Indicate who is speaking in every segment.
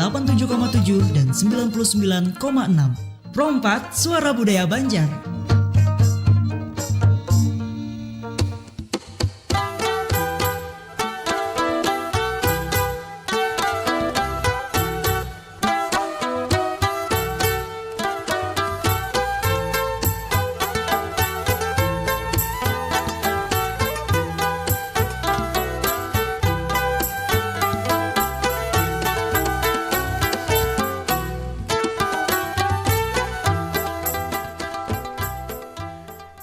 Speaker 1: 87,7 dan 99,6. Pro 4 Suara Budaya Banjar.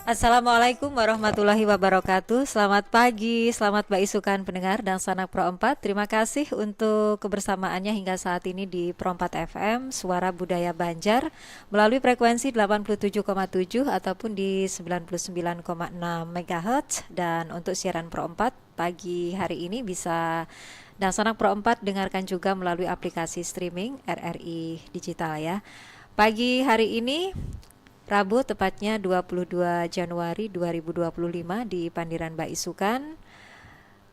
Speaker 2: Assalamualaikum warahmatullahi wabarakatuh. Selamat pagi, selamat Baisukan pendengar dan sanak Pro 4. Terima kasih untuk kebersamaannya hingga saat ini di Pro 4 FM Suara Budaya Banjar melalui frekuensi 87,7 ataupun di 99,6 MHz. Dan untuk siaran Pro 4 pagi hari ini bisa dan sanak Pro 4 dengarkan juga melalui aplikasi streaming RRI Digital ya. Pagi hari ini Rabu tepatnya 22 Januari 2025 di Pandiran Baisukan.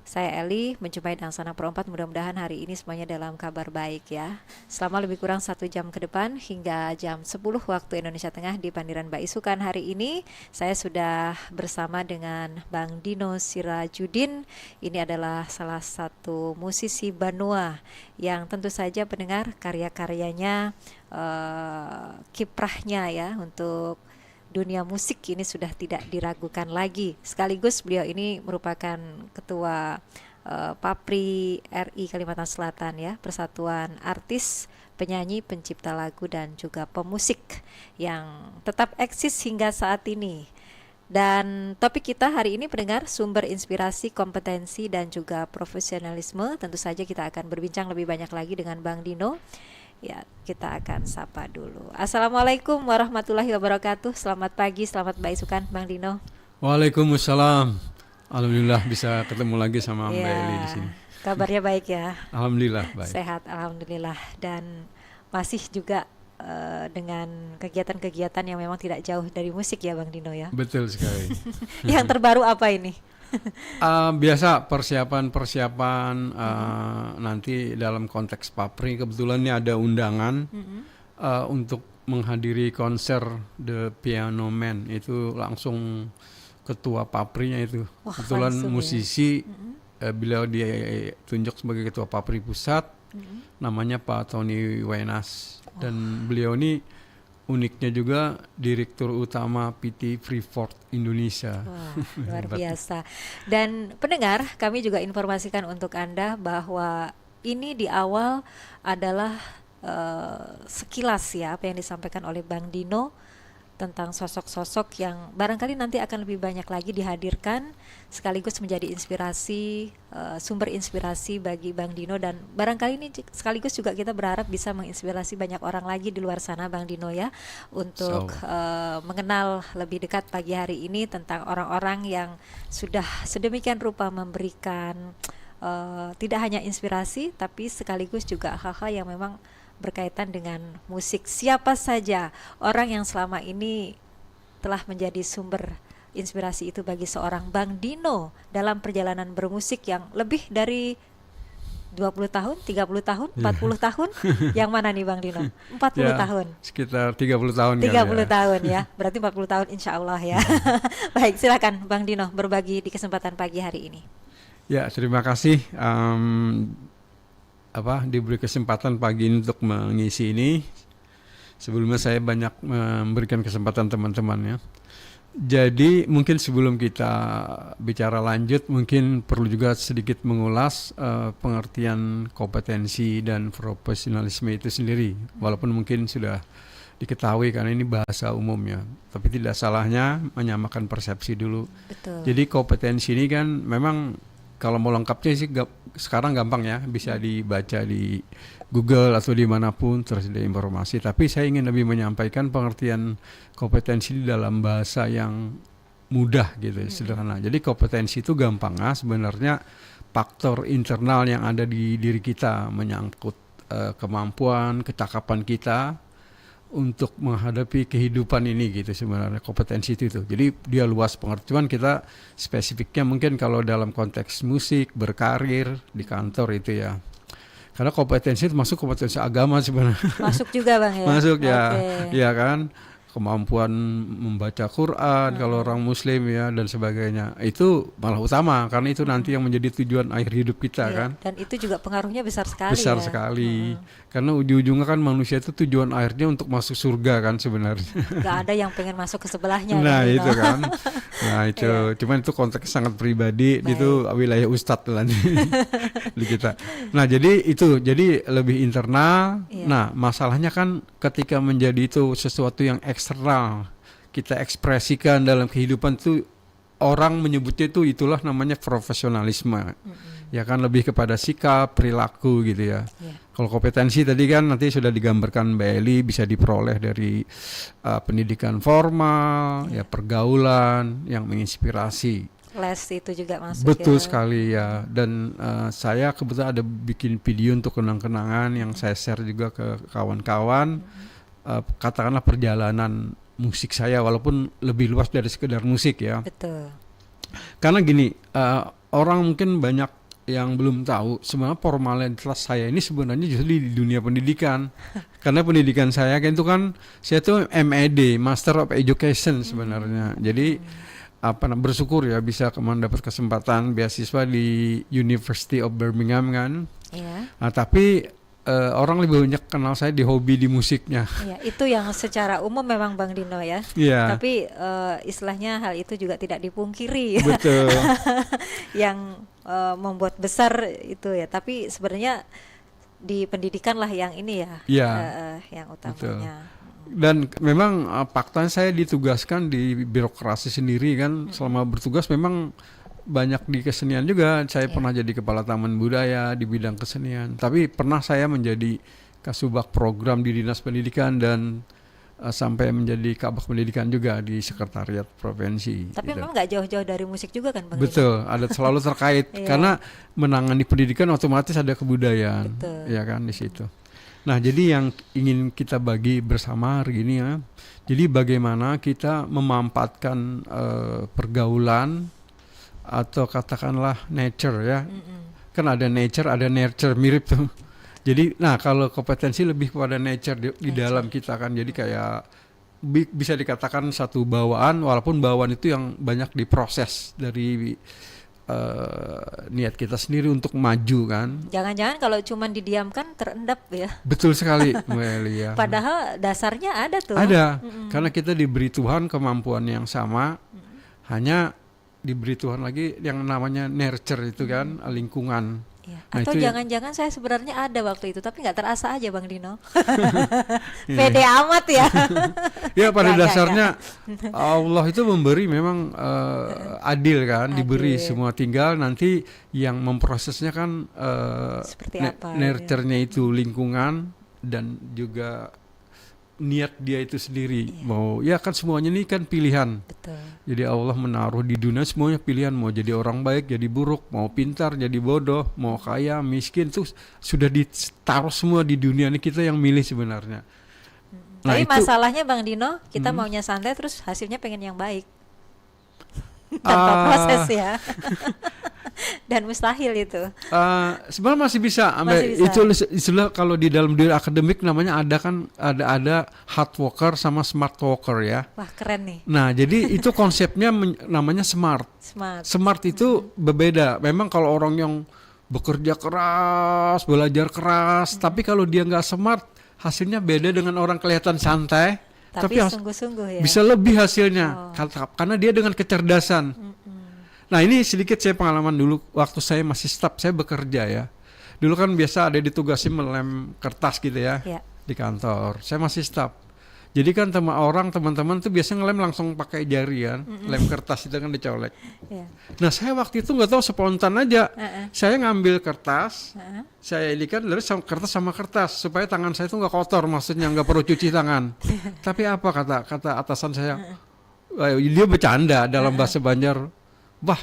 Speaker 2: Saya Eli menjumpai Dangsana Pro 4. Mudah-mudahan hari ini semuanya dalam kabar baik ya. Selama lebih kurang 1 jam ke depan hingga jam 10 waktu Indonesia Tengah di Pandiran Baisukan hari ini saya sudah bersama dengan Bang Dino Sirajudin. Ini adalah salah satu musisi Banua yang tentu saja pendengar karya-karyanya kiprahnya ya untuk dunia musik ini sudah tidak diragukan lagi. Sekaligus beliau ini merupakan ketua Papri RI Kalimantan Selatan ya, Persatuan Artis, Penyanyi, Pencipta Lagu dan juga pemusik yang tetap eksis hingga saat ini. Dan topik kita hari ini pendengar sumber inspirasi, kompetensi dan juga profesionalisme. Tentu saja kita akan berbincang lebih banyak lagi dengan Bang Dino. Ya, kita akan sapa dulu. Assalamualaikum warahmatullahi wabarakatuh. Selamat pagi, selamat Baisukan, Bang Dino.
Speaker 3: Waalaikumsalam. Alhamdulillah bisa ketemu lagi sama Mbak Eli di sini.
Speaker 2: Kabarnya baik ya?
Speaker 3: Alhamdulillah baik.
Speaker 2: Sehat, alhamdulillah. Dan masih juga dengan kegiatan-kegiatan yang memang tidak jauh dari musik ya, Bang Dino ya?
Speaker 3: Betul sekali.
Speaker 2: Yang terbaru apa ini?
Speaker 3: Biasa persiapan nanti dalam konteks Papri kebetulan ini ada undangan untuk menghadiri konser The Piano Man, itu langsung ketua Paprinya itu.
Speaker 2: Wah,
Speaker 3: kebetulan musisi
Speaker 2: ya?
Speaker 3: Beliau ditunjuk sebagai ketua Papri pusat, namanya Pak Tony Wenas. Dan beliau ini uniknya juga Direktur Utama PT Freeport Indonesia.
Speaker 2: Wah, luar biasa. Dan pendengar, kami juga informasikan untuk Anda bahwa ini di awal adalah sekilas ya apa yang disampaikan oleh Bang Dino tentang sosok-sosok yang barangkali nanti akan lebih banyak lagi dihadirkan sekaligus menjadi inspirasi, sumber inspirasi bagi Bang Dino, dan barangkali ini sekaligus juga kita berharap bisa menginspirasi banyak orang lagi di luar sana Bang Dino ya, untuk mengenal lebih dekat pagi hari ini tentang orang-orang yang sudah sedemikian rupa memberikan tidak hanya inspirasi tapi sekaligus juga hal-hal yang memang berkaitan dengan musik. Siapa saja orang yang selama ini telah menjadi sumber inspirasi itu bagi seorang Bang Dino dalam perjalanan bermusik yang lebih dari 20 tahun, 30 tahun, 40 tahun? Yang mana nih Bang Dino? 40 tahun.
Speaker 3: Sekitar 30 tahun
Speaker 2: 30 tahun ya. Berarti 40 tahun insya Allah ya. Baik, silakan Bang Dino berbagi di kesempatan pagi hari ini.
Speaker 3: Ya, terima kasih diberi kesempatan pagi ini untuk mengisi ini. Sebelumnya saya banyak memberikan kesempatan teman-teman ya. Jadi mungkin sebelum kita bicara lanjut, mungkin perlu juga sedikit mengulas pengertian kompetensi dan profesionalisme itu sendiri. Walaupun mungkin sudah diketahui karena ini bahasa umum ya, tapi tidak salahnya menyamakan persepsi dulu.
Speaker 2: Betul.
Speaker 3: Jadi kompetensi ini kan memang kalau mau lengkapnya sih sekarang gampang ya, bisa dibaca di Google atau dimanapun tersedia informasi. Tapi saya ingin lebih menyampaikan pengertian kompetensi dalam bahasa yang mudah gitu, sederhana. Jadi kompetensi itu gampangnya sebenarnya faktor internal yang ada di diri kita, menyangkut kemampuan, kecakapan kita untuk menghadapi kehidupan ini gitu sebenarnya kompetensi itu. Jadi dia luas pengertian, kita spesifiknya mungkin kalau dalam konteks musik, berkarir di kantor itu ya. Karena kompetensi itu masuk kompetensi agama sebenarnya.
Speaker 2: Masuk juga Bang ya.
Speaker 3: Masuk ya,
Speaker 2: Oke.
Speaker 3: ya kan, kemampuan membaca Quran kalau orang Muslim ya dan sebagainya itu malah utama karena itu nanti yang menjadi tujuan akhir hidup kita
Speaker 2: Iya,
Speaker 3: kan.
Speaker 2: dan itu juga pengaruhnya besar sekali
Speaker 3: Besar
Speaker 2: ya.
Speaker 3: sekali karena ujung-ujungnya kan manusia itu tujuan akhirnya untuk masuk surga kan sebenarnya.
Speaker 2: Gak ada yang pengen masuk ke sebelahnya.
Speaker 3: Nah
Speaker 2: Bang
Speaker 3: itu
Speaker 2: Dino.
Speaker 3: kan, nah itu cuman itu konteks sangat pribadi
Speaker 2: Baik.
Speaker 3: itu wilayah ustadz nanti di kita. Nah jadi itu jadi lebih internal.
Speaker 2: Iya.
Speaker 3: Nah masalahnya kan ketika menjadi itu sesuatu yang eksternal kita ekspresikan dalam kehidupan itu orang menyebutnya itu itulah namanya profesionalisme. Ya kan lebih kepada sikap, perilaku gitu ya.
Speaker 2: Iya.
Speaker 3: Kalau kompetensi tadi kan nanti sudah digambarkan Mbak Eli bisa diperoleh dari pendidikan formal, ya pergaulan yang menginspirasi.
Speaker 2: Les itu juga masuk
Speaker 3: Betul
Speaker 2: ya.
Speaker 3: sekali ya. Dan saya kebetulan ada bikin video untuk kenang-kenangan yang saya share juga ke kawan-kawan. Katakanlah perjalanan musik saya walaupun lebih luas dari sekedar musik ya.
Speaker 2: Betul.
Speaker 3: Karena gini, orang mungkin banyak yang belum tahu sebenarnya formalitas saya ini sebenarnya justru di dunia pendidikan. Karena pendidikan saya kan itu kan saya tuh MED, Master of Education sebenarnya. Jadi bersyukur ya bisa mendapat kesempatan beasiswa di University of Birmingham kan.
Speaker 2: Iya.
Speaker 3: Nah, tapi orang lebih banyak kenal saya di hobi di musiknya.
Speaker 2: Iya, itu yang secara umum memang Bang Dino ya.
Speaker 3: Iya.
Speaker 2: Tapi istilahnya hal itu juga tidak dipungkiri ya.
Speaker 3: Betul.
Speaker 2: Yang membuat besar itu ya. Tapi sebenarnya di pendidikan lah yang ini ya.
Speaker 3: Iya.
Speaker 2: Yang utamanya.
Speaker 3: Dan memang faktanya saya ditugaskan di birokrasi sendiri kan. Selama bertugas memang banyak di kesenian juga. Saya pernah jadi kepala taman budaya di bidang kesenian. Tapi pernah saya menjadi kasubag program di dinas pendidikan dan sampai menjadi kabag pendidikan juga di sekretariat provinsi.
Speaker 2: Tapi
Speaker 3: gitu.
Speaker 2: memang nggak jauh-jauh dari musik juga kan Bang Dino?
Speaker 3: Betul, ada selalu terkait
Speaker 2: Iya.
Speaker 3: karena menangani pendidikan otomatis ada kebudayaan,
Speaker 2: Betul.
Speaker 3: ya kan di situ. Nah, jadi yang ingin kita bagi bersama hari ini ya. Jadi bagaimana kita memanfaatkan pergaulan atau katakanlah nature ya. Kan ada nature, ada nurture, mirip tuh. Jadi nah kalau kompetensi lebih kepada nature di dalam kita kan. Jadi kayak bisa dikatakan satu bawaan walaupun bawaan itu yang banyak diproses dari niat kita sendiri untuk maju kan.
Speaker 2: Jangan-jangan kalau cuman didiamkan terendap ya.
Speaker 3: Betul sekali Mbak Eli ya.
Speaker 2: Padahal dasarnya ada tuh.
Speaker 3: Ada, karena kita diberi Tuhan kemampuan yang sama, hanya diberi Tuhan lagi yang namanya nurture itu kan, lingkungan.
Speaker 2: Iya.
Speaker 3: Nah,
Speaker 2: Atau
Speaker 3: itu
Speaker 2: jangan-jangan saya sebenarnya ada waktu itu, tapi nggak terasa aja Bang Dino. Pede amat ya.
Speaker 3: Ya pada
Speaker 2: Nggak,
Speaker 3: dasarnya Allah itu memberi memang adil kan, diberi
Speaker 2: Adil.
Speaker 3: semua, tinggal nanti yang memprosesnya kan
Speaker 2: Seperti apa,
Speaker 3: nurture-nya itu lingkungan dan juga niat dia itu sendiri. Mau ya kan semuanya ini kan pilihan.
Speaker 2: Betul.
Speaker 3: Jadi Allah menaruh di dunia semuanya pilihan, mau jadi orang baik, jadi buruk, mau pintar, jadi bodoh, mau kaya, miskin, itu sudah ditaruh semua di dunia ini, kita yang milih sebenarnya. Nah,
Speaker 2: Tapi
Speaker 3: itu
Speaker 2: masalahnya Bang Dino, kita maunya santai terus hasilnya pengen yang baik. Tanpa proses ya. Dan mustahil itu.
Speaker 3: sebenarnya masih bisa.
Speaker 2: Masih bisa.
Speaker 3: Itu istilah kalau di dalam dunia akademik namanya ada kan ada hard worker sama smart worker ya.
Speaker 2: Wah, keren nih.
Speaker 3: Nah, jadi itu konsepnya namanya smart.
Speaker 2: Smart.
Speaker 3: Smart itu berbeda. Memang kalau orang yang bekerja keras, belajar keras, tapi kalau dia nggak smart, hasilnya beda dengan orang kelihatan santai,
Speaker 2: Tapi
Speaker 3: tapi
Speaker 2: sungguh-sungguh ya.
Speaker 3: bisa lebih hasilnya karena dia dengan kecerdasan. Nah, ini sedikit saya pengalaman dulu waktu saya masih staff, saya bekerja ya. Dulu kan biasa ada ditugasi melem kertas gitu ya,
Speaker 2: Ya.
Speaker 3: di kantor. Saya masih staff. Jadi kan teman-teman tuh biasanya ngelem langsung pakai jari kan, lem kertas itu kan dicolek.
Speaker 2: Ya.
Speaker 3: Nah, saya waktu itu nggak tahu, spontan aja. Saya ngambil kertas, saya ini kan lalu kertas sama kertas supaya tangan saya itu nggak kotor, maksudnya nggak perlu cuci tangan. Tapi apa kata atasan saya? Dia bercanda dalam bahasa Banjar. Wah,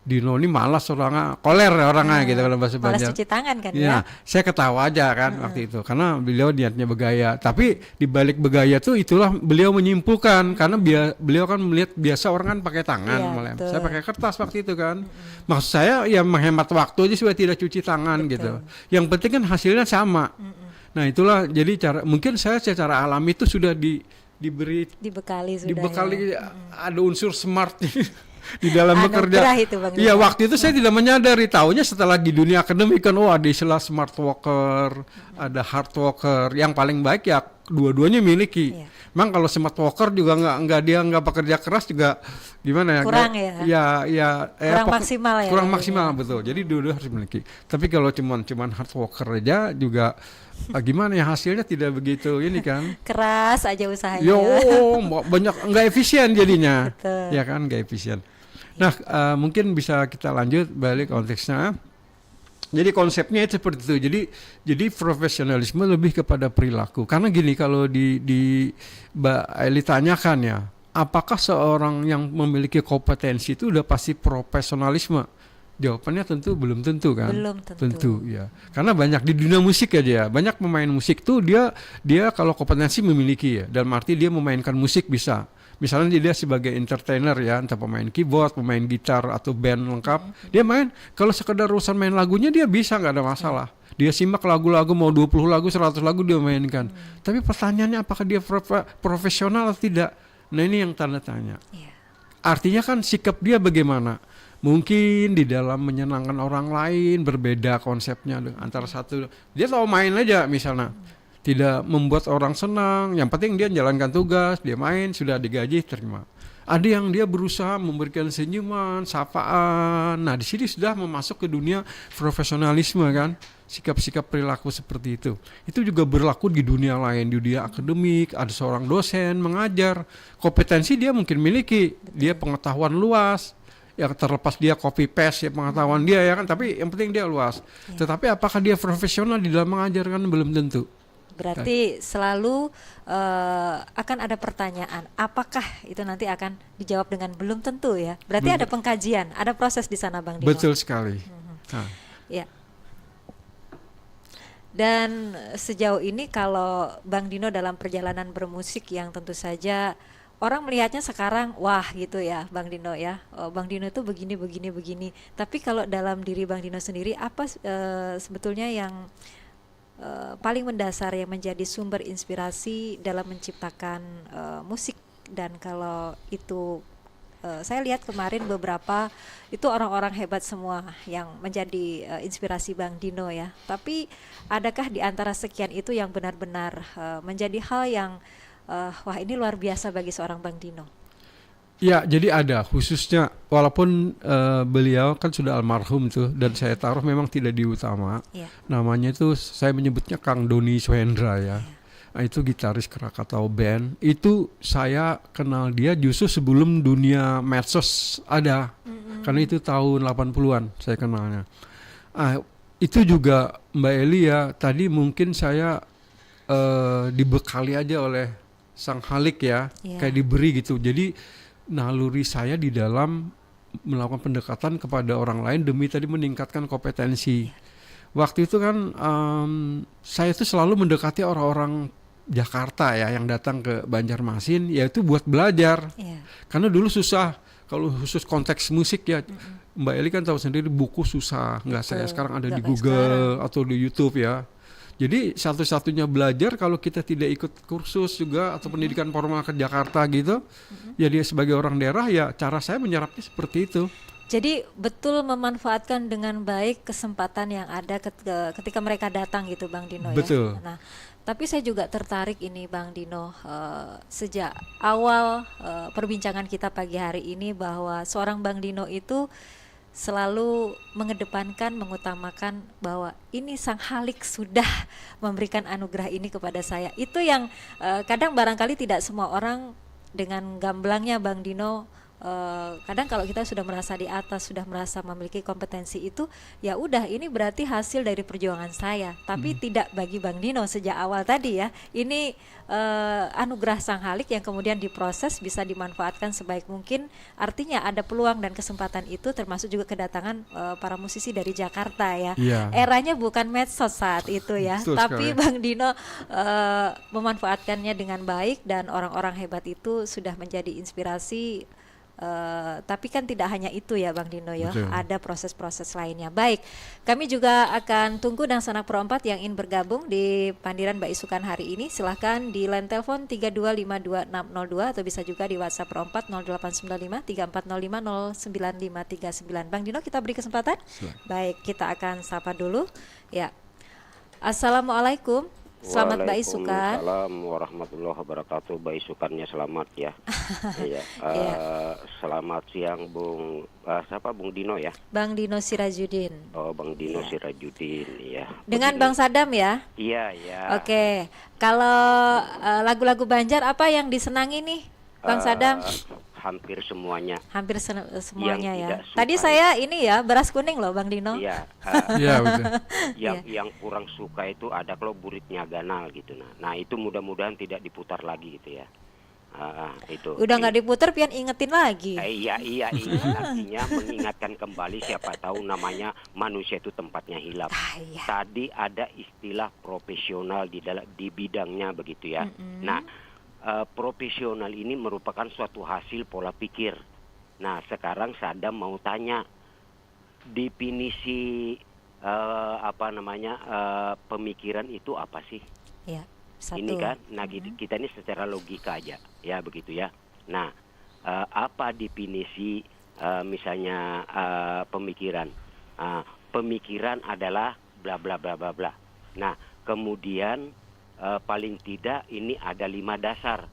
Speaker 3: Dino ini malas orangnya, koler orangnya gitu kalau bahasa
Speaker 2: Malas
Speaker 3: Banjar.
Speaker 2: cuci tangan kan
Speaker 3: Ya,
Speaker 2: ya.
Speaker 3: saya ketawa aja kan waktu itu karena beliau niatnya bergaya. Tapi di balik bergaya tuh itulah beliau menyimpulkan karena beliau kan melihat biasa orang kan pakai tangan,
Speaker 2: Iya,
Speaker 3: malah
Speaker 2: betul.
Speaker 3: saya pakai kertas waktu itu kan. Maksud saya ya menghemat waktu aja supaya tidak cuci tangan gitu. Yang penting kan hasilnya sama. Nah itulah jadi mungkin saya secara alami itu sudah diberi
Speaker 2: Dibekali sudah
Speaker 3: dibekali
Speaker 2: ya.
Speaker 3: ada unsur smart di dalam
Speaker 2: Anugerah
Speaker 3: bekerja.
Speaker 2: itu, Bang
Speaker 3: Iya,
Speaker 2: Dino.
Speaker 3: waktu itu saya tidak menyadari, taunya setelah di dunia akademik kan ada istilah smart worker, ada hard worker. Yang paling baik ya dua-duanya miliki.
Speaker 2: Iya.
Speaker 3: Memang kalau smart worker juga nggak bekerja keras juga gimana ya?
Speaker 2: Kurang kurang maksimal ya.
Speaker 3: Kurang maksimal betul. Jadi dua-dua harus miliki. Tapi kalau cuman hard worker aja juga gimana ya hasilnya tidak begitu ini kan?
Speaker 2: Keras aja usahanya.
Speaker 3: Yo, banyak nggak efisien jadinya.
Speaker 2: Betul.
Speaker 3: Ya kan, nggak efisien. Nah, mungkin bisa kita lanjut balik konteksnya. Jadi konsepnya itu seperti itu. Jadi profesionalisme lebih kepada perilaku. Karena gini, kalau di Mbak Eli tanyakan ya, apakah seorang yang memiliki kompetensi itu udah pasti profesionalisme? Jawabannya tentu belum tentu kan.
Speaker 2: Belum tentu.
Speaker 3: Tentu ya. Karena banyak di dunia musik ya dia, banyak pemain musik tuh dia kalau kompetensi memiliki ya. Dalam arti dia memainkan musik bisa. Misalnya dia sebagai entertainer ya, entah pemain keyboard, pemain gitar atau band lengkap, dia main. Kalau sekedar urusan main lagunya dia bisa, nggak ada masalah. Dia simak lagu-lagu mau 20 lagu, 100 lagu dia mainkan. Tapi pertanyaannya apakah dia profesional atau tidak? Nah ini yang tanda tanya.
Speaker 2: Iya.
Speaker 3: Artinya kan sikap dia bagaimana? Mungkin di dalam menyenangkan orang lain berbeda konsepnya antara satu. Dia tahu main aja misalnya. Tidak membuat orang senang, yang penting dia menjalankan tugas, dia main, sudah digaji, terima. Ada yang dia berusaha memberikan senyuman, sapaan. Nah, di sini sudah memasuk ke dunia profesionalisme kan, sikap-sikap perilaku seperti itu. Itu juga berlaku di dunia lain, di dunia akademik, ada seorang dosen mengajar, kompetensi dia mungkin miliki, dia pengetahuan luas. Ya terlepas dia copy paste ya pengetahuan dia ya kan, tapi yang penting dia luas. Tetapi apakah dia profesional di dalam mengajar kan belum tentu.
Speaker 2: Berarti selalu akan ada pertanyaan, apakah itu nanti akan dijawab dengan belum tentu ya. Berarti ada pengkajian, ada proses di sana Bang Dino.
Speaker 3: Betul sekali. Nah.
Speaker 2: Ya. Dan sejauh ini kalau Bang Dino dalam perjalanan bermusik yang tentu saja orang melihatnya sekarang wah gitu ya Bang Dino ya. Oh, Bang Dino itu begini. Tapi kalau dalam diri Bang Dino sendiri apa sebetulnya yang paling mendasar yang menjadi sumber inspirasi dalam menciptakan musik? Dan kalau itu saya lihat kemarin beberapa itu orang-orang hebat semua yang menjadi inspirasi Bang Dino ya. Tapi adakah di antara sekian itu yang benar-benar menjadi hal yang wah ini luar biasa bagi seorang Bang Dino?
Speaker 3: Ya, jadi ada khususnya walaupun beliau kan sudah almarhum tuh dan saya taruh memang tidak diutama.
Speaker 2: Yeah.
Speaker 3: Namanya itu saya menyebutnya Kang Doni Suhendra ya. Nah, itu gitaris Krakatau Band. Itu saya kenal dia justru sebelum dunia medsos ada. Karena itu tahun 80-an saya kenalnya. Itu juga Mbak Eli ya, tadi mungkin saya dibekali aja oleh Sang Halik ya, kayak diberi gitu. Jadi naluri saya di dalam melakukan pendekatan kepada orang lain demi tadi meningkatkan kompetensi. Waktu itu kan saya itu selalu mendekati orang-orang Jakarta ya yang datang ke Banjarmasin, yaitu buat belajar. Karena dulu susah, kalau khusus konteks musik ya, Mbak Eli kan tahu sendiri buku susah, nggak saya sekarang ada di Google atau di YouTube ya. Jadi satu-satunya belajar kalau kita tidak ikut kursus juga atau pendidikan formal ke Jakarta gitu, ya dia sebagai orang daerah ya cara saya menyerapnya seperti itu.
Speaker 2: Jadi betul memanfaatkan dengan baik kesempatan yang ada ketika mereka datang gitu Bang Dino.
Speaker 3: Betul.
Speaker 2: Ya. Nah, tapi saya juga tertarik ini Bang Dino sejak awal perbincangan kita pagi hari ini bahwa seorang Bang Dino itu selalu mengedepankan, mengutamakan bahwa ini Sang Halik sudah memberikan anugerah ini kepada saya. Itu yang kadang barangkali tidak semua orang dengan gamblangnya Bang Dino kadang kalau kita sudah merasa di atas, sudah merasa memiliki kompetensi itu, ya udah ini berarti hasil dari perjuangan saya. Tapi tidak bagi Bang Dino sejak awal tadi ya. Ini anugerah Sang Halik yang kemudian diproses bisa dimanfaatkan sebaik mungkin. Artinya ada peluang dan kesempatan itu, termasuk juga kedatangan para musisi dari Jakarta ya.
Speaker 3: Iya.
Speaker 2: Eranya bukan medsos saat itu ya,
Speaker 3: Betul
Speaker 2: tapi
Speaker 3: sekali.
Speaker 2: Bang Dino memanfaatkannya dengan baik dan orang-orang hebat itu sudah menjadi inspirasi. Tapi kan tidak hanya itu ya Bang Dino ya,
Speaker 3: Betul.
Speaker 2: ada proses-proses lainnya. Baik, kami juga akan tunggu dan sanak Pro 4 yang ingin bergabung di Pandiran Mbak Isukan hari ini. Silahkan di line telepon 3252602 atau bisa juga di WhatsApp Pro 4 0895 3405 09539. Bang Dino, kita beri kesempatan.
Speaker 3: Silakan.
Speaker 2: Baik, kita akan sapa dulu. Ya, Assalamualaikum. Selamat Mbak Isukan.
Speaker 4: Waalaikumsalam warahmatullahi wabarakatuh. Mbak Isukannya selamat ya. Iya.
Speaker 2: Iya.
Speaker 4: Selamat siang Bung siapa Bung Dino ya?
Speaker 2: Bang Dino Sirajudin.
Speaker 4: Oh Bang Dino
Speaker 2: Iya.
Speaker 4: Sirajudin ya.
Speaker 2: Dengan
Speaker 4: Begini.
Speaker 2: Bang Sadam ya.
Speaker 4: Iya ya.
Speaker 2: Oke, kalau lagu-lagu Banjar apa yang disenangi nih, Bang Sadam?
Speaker 4: Hampir semuanya.
Speaker 2: Hampir semuanya
Speaker 4: yang
Speaker 2: ya.
Speaker 4: tidak suka
Speaker 2: Tadi saya ini ya beras kuning loh, Bang Dino.
Speaker 4: Iya.
Speaker 3: Iya, betul.
Speaker 4: Yang kurang suka itu ada kalau buritnya ganal gitu. Nah itu mudah-mudahan tidak diputar lagi gitu ya. Itu.
Speaker 2: Udah nggak diputer, pian ingetin lagi.
Speaker 4: Iya ingat, artinya mengingatkan kembali, siapa tahu namanya manusia itu tempatnya hilap.
Speaker 2: Iya.
Speaker 4: Tadi ada istilah profesional di bidangnya begitu ya. Nah, profesional ini merupakan suatu hasil pola pikir. Nah, sekarang Sadam mau tanya definisi pemikiran itu apa sih?
Speaker 2: Ya, satu.
Speaker 4: Ini kan, nah kita ini secara logika aja, ya begitu ya. Nah, apa definisi misalnya pemikiran? Pemikiran adalah bla bla bla bla bla. Nah, kemudian paling tidak ini ada 5 dasar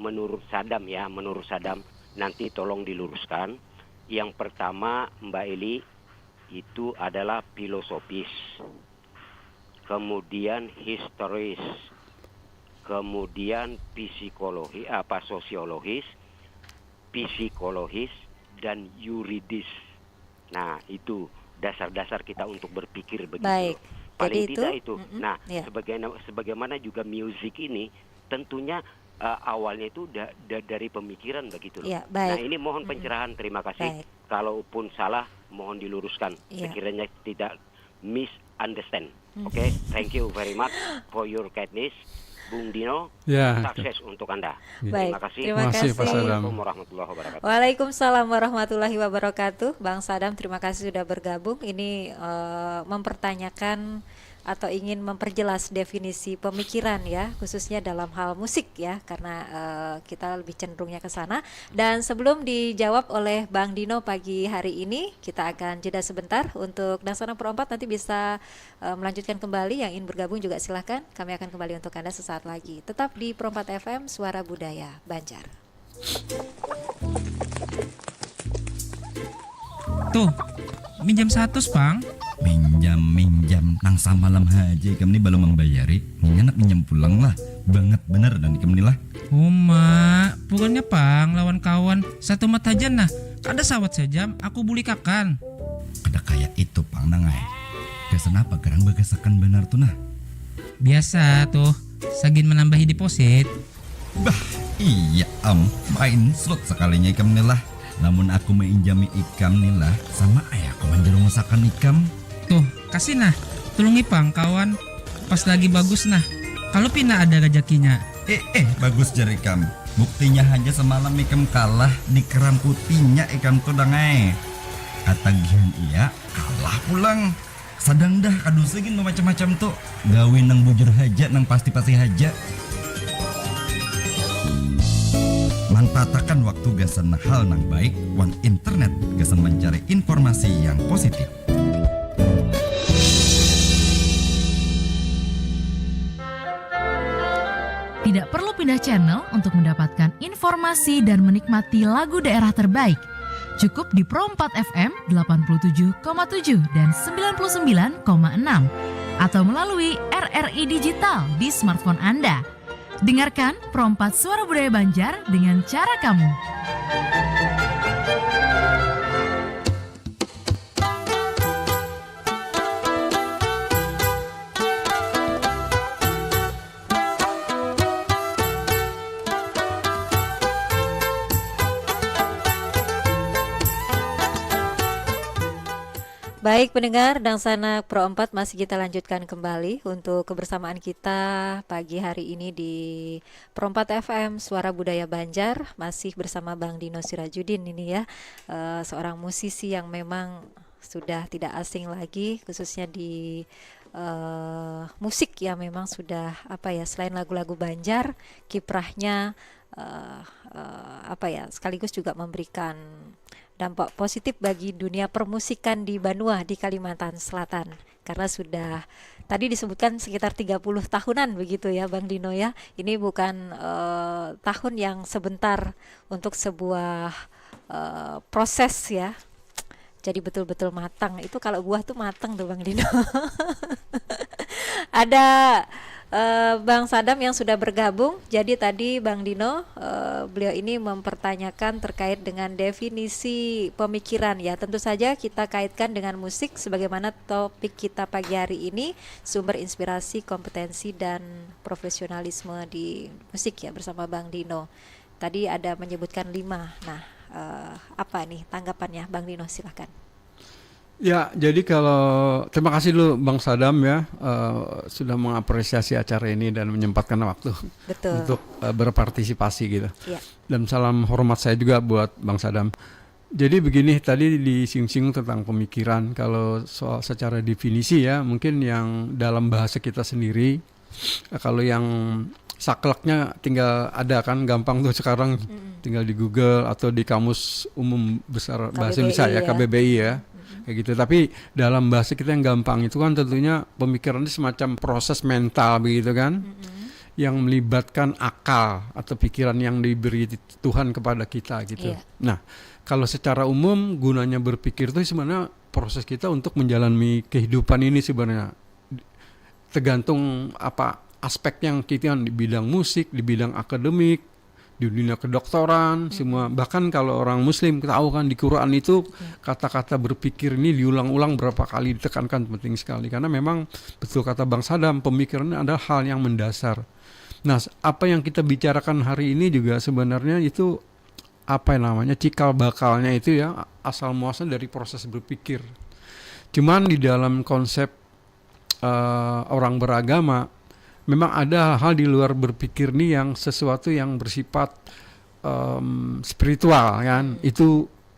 Speaker 4: menurut Sadam ya, menurut Sadam. Nanti tolong diluruskan. Yang pertama Mbak Eli itu adalah filosofis, kemudian historis, kemudian sosiologis, psikologis, dan yuridis. Nah, itu dasar-dasar kita untuk berpikir begitu.
Speaker 2: Baik.
Speaker 4: Paling
Speaker 2: Jadi
Speaker 4: tidak itu. Nah,
Speaker 2: ya.
Speaker 4: sebagaimana juga musik ini tentunya awalnya itu dari pemikiran begitu loh.
Speaker 2: Ya, baik.
Speaker 4: Nah, ini mohon pencerahan, terima kasih.
Speaker 2: Baik.
Speaker 4: Kalaupun salah mohon diluruskan.
Speaker 2: Ya.
Speaker 4: Sekiranya tidak misunderstand. Oke, thank you very much for your kindness. Bung Dino,
Speaker 3: Ya.
Speaker 4: sukses untuk Anda.
Speaker 2: Baik,
Speaker 4: Terima kasih.
Speaker 2: terima
Speaker 3: kasih, Pak Sadam.
Speaker 4: Assalamualaikum warahmatullahi wabarakatuh.
Speaker 2: Waalaikumsalam warahmatullahi wabarakatuh. Bang Sadam, terima kasih sudah bergabung. Ini mempertanyakan atau ingin memperjelas definisi pemikiran ya, khususnya dalam hal musik ya, karena kita lebih cenderungnya ke sana. Dan sebelum dijawab oleh Bang Dino pagi hari ini, kita akan jeda sebentar untuk Dansana Pro 4. Nanti bisa melanjutkan kembali. Yang ingin bergabung juga silahkan. Kami akan kembali untuk Anda sesaat lagi. Tetap di Pro 4 FM, Suara Budaya Banjar.
Speaker 5: Tuh, minjam 100 Bang.
Speaker 6: Minjam nang samalam haji kami belum membayari. Ini nak minjam pulang lah. Banget bener dan kami lah.
Speaker 5: Oh mak, bukannya Pang lawan kawan satu mata aja nah. Ada sawat sejam, aku buli kakan.
Speaker 6: Ada kayak itu Pang nangai. Kesan apa kerang bagasakan benar tuh nah.
Speaker 5: Biasa tuh, sagin menambahi deposit.
Speaker 6: Bah, iya main slot sekalinya ikam nih lah. Namun aku menginjami ikam nih lah, sama ayahku menjerumuskan ikam.
Speaker 5: Tuh, kasih nah, tulungi Pang kawan. Pas lagi bagus nah, kalau pina ada rezekinya.
Speaker 6: Bagus jari ikam. Buktinya aja semalam ikam kalah di keram putihnya ikam tuh dangai. Katagihan iya, kalah pulang. Sadang dah kadu segin macam-macam tuh. Gawin nang bujur haja nang pasti-pasti haja. Manfaatkan waktu gasan hal nang baik, wan internet gasan mencari informasi yang positif.
Speaker 7: Tidak perlu pindah channel untuk mendapatkan informasi dan menikmati lagu daerah terbaik. Cukup di Pro 4 FM 87,7 dan 99,6 atau melalui RRI Digital di smartphone Anda. Dengarkan Pro 4 Suara Budaya Banjar dengan cara kamu.
Speaker 2: Baik pendengar dan sanak Pro 4, masih kita lanjutkan kembali untuk kebersamaan kita pagi hari ini di Pro 4 FM Suara Budaya Banjar. Masih bersama Bang Dino Sirajudin ini ya, seorang musisi yang memang sudah tidak asing lagi, khususnya di musik ya, memang sudah selain lagu-lagu Banjar, kiprahnya sekaligus juga memberikan dampak positif bagi dunia permusikan di Banua di Kalimantan Selatan, karena sudah tadi disebutkan sekitar 30 tahunan begitu ya Bang Dino ya. Ini bukan tahun yang sebentar untuk sebuah proses ya. Jadi betul-betul matang. Itu kalau buah tuh matang tuh Bang Dino. Ada Bang Sadam yang sudah bergabung. Jadi tadi Bang Dino, beliau ini mempertanyakan terkait dengan definisi pemikiran ya. Tentu saja kita kaitkan dengan musik sebagaimana topik kita pagi hari ini, sumber inspirasi, kompetensi dan profesionalisme di musik ya, bersama Bang Dino. Tadi ada menyebutkan 5. Nah, apa nih tanggapannya Bang Dino, silahkan.
Speaker 3: Ya, jadi kalau terima kasih dulu Bang Sadam ya, sudah mengapresiasi acara ini dan menyempatkan waktu untuk berpartisipasi gitu. Ya. Dan salam hormat saya juga buat Bang Sadam. Jadi begini, tadi disinggung tentang pemikiran. Kalau soal secara definisi ya, mungkin yang dalam bahasa kita sendiri, kalau yang sakleknya tinggal ada kan, gampang tuh sekarang, tinggal di Google atau di Kamus Umum Besar Bahasa Indonesia ya, KBBI ya. Kayak gitu. Tapi dalam bahasa kita yang gampang itu kan tentunya pemikiran ini semacam proses mental begitu kan, yang melibatkan akal atau pikiran yang diberi Tuhan kepada kita gitu. Nah, kalau secara umum gunanya berpikir itu sebenarnya proses kita untuk menjalani kehidupan ini sebenarnya. Tergantung apa aspek yang kita di bidang musik, di bidang akademik, di dunia kedokteran, semua. Bahkan kalau orang Muslim kita tahu kan di Quran itu kata-kata berpikir ini diulang-ulang berapa kali, ditekankan, penting sekali karena memang betul kata Bang Sadam, pemikiran adalah hal yang mendasar. Nah, apa yang kita bicarakan hari ini juga sebenarnya itu cikal bakalnya itu ya, asal muasal dari proses berpikir. Cuman di dalam konsep orang beragama memang ada hal di luar berpikir nih, yang sesuatu yang bersifat spiritual kan.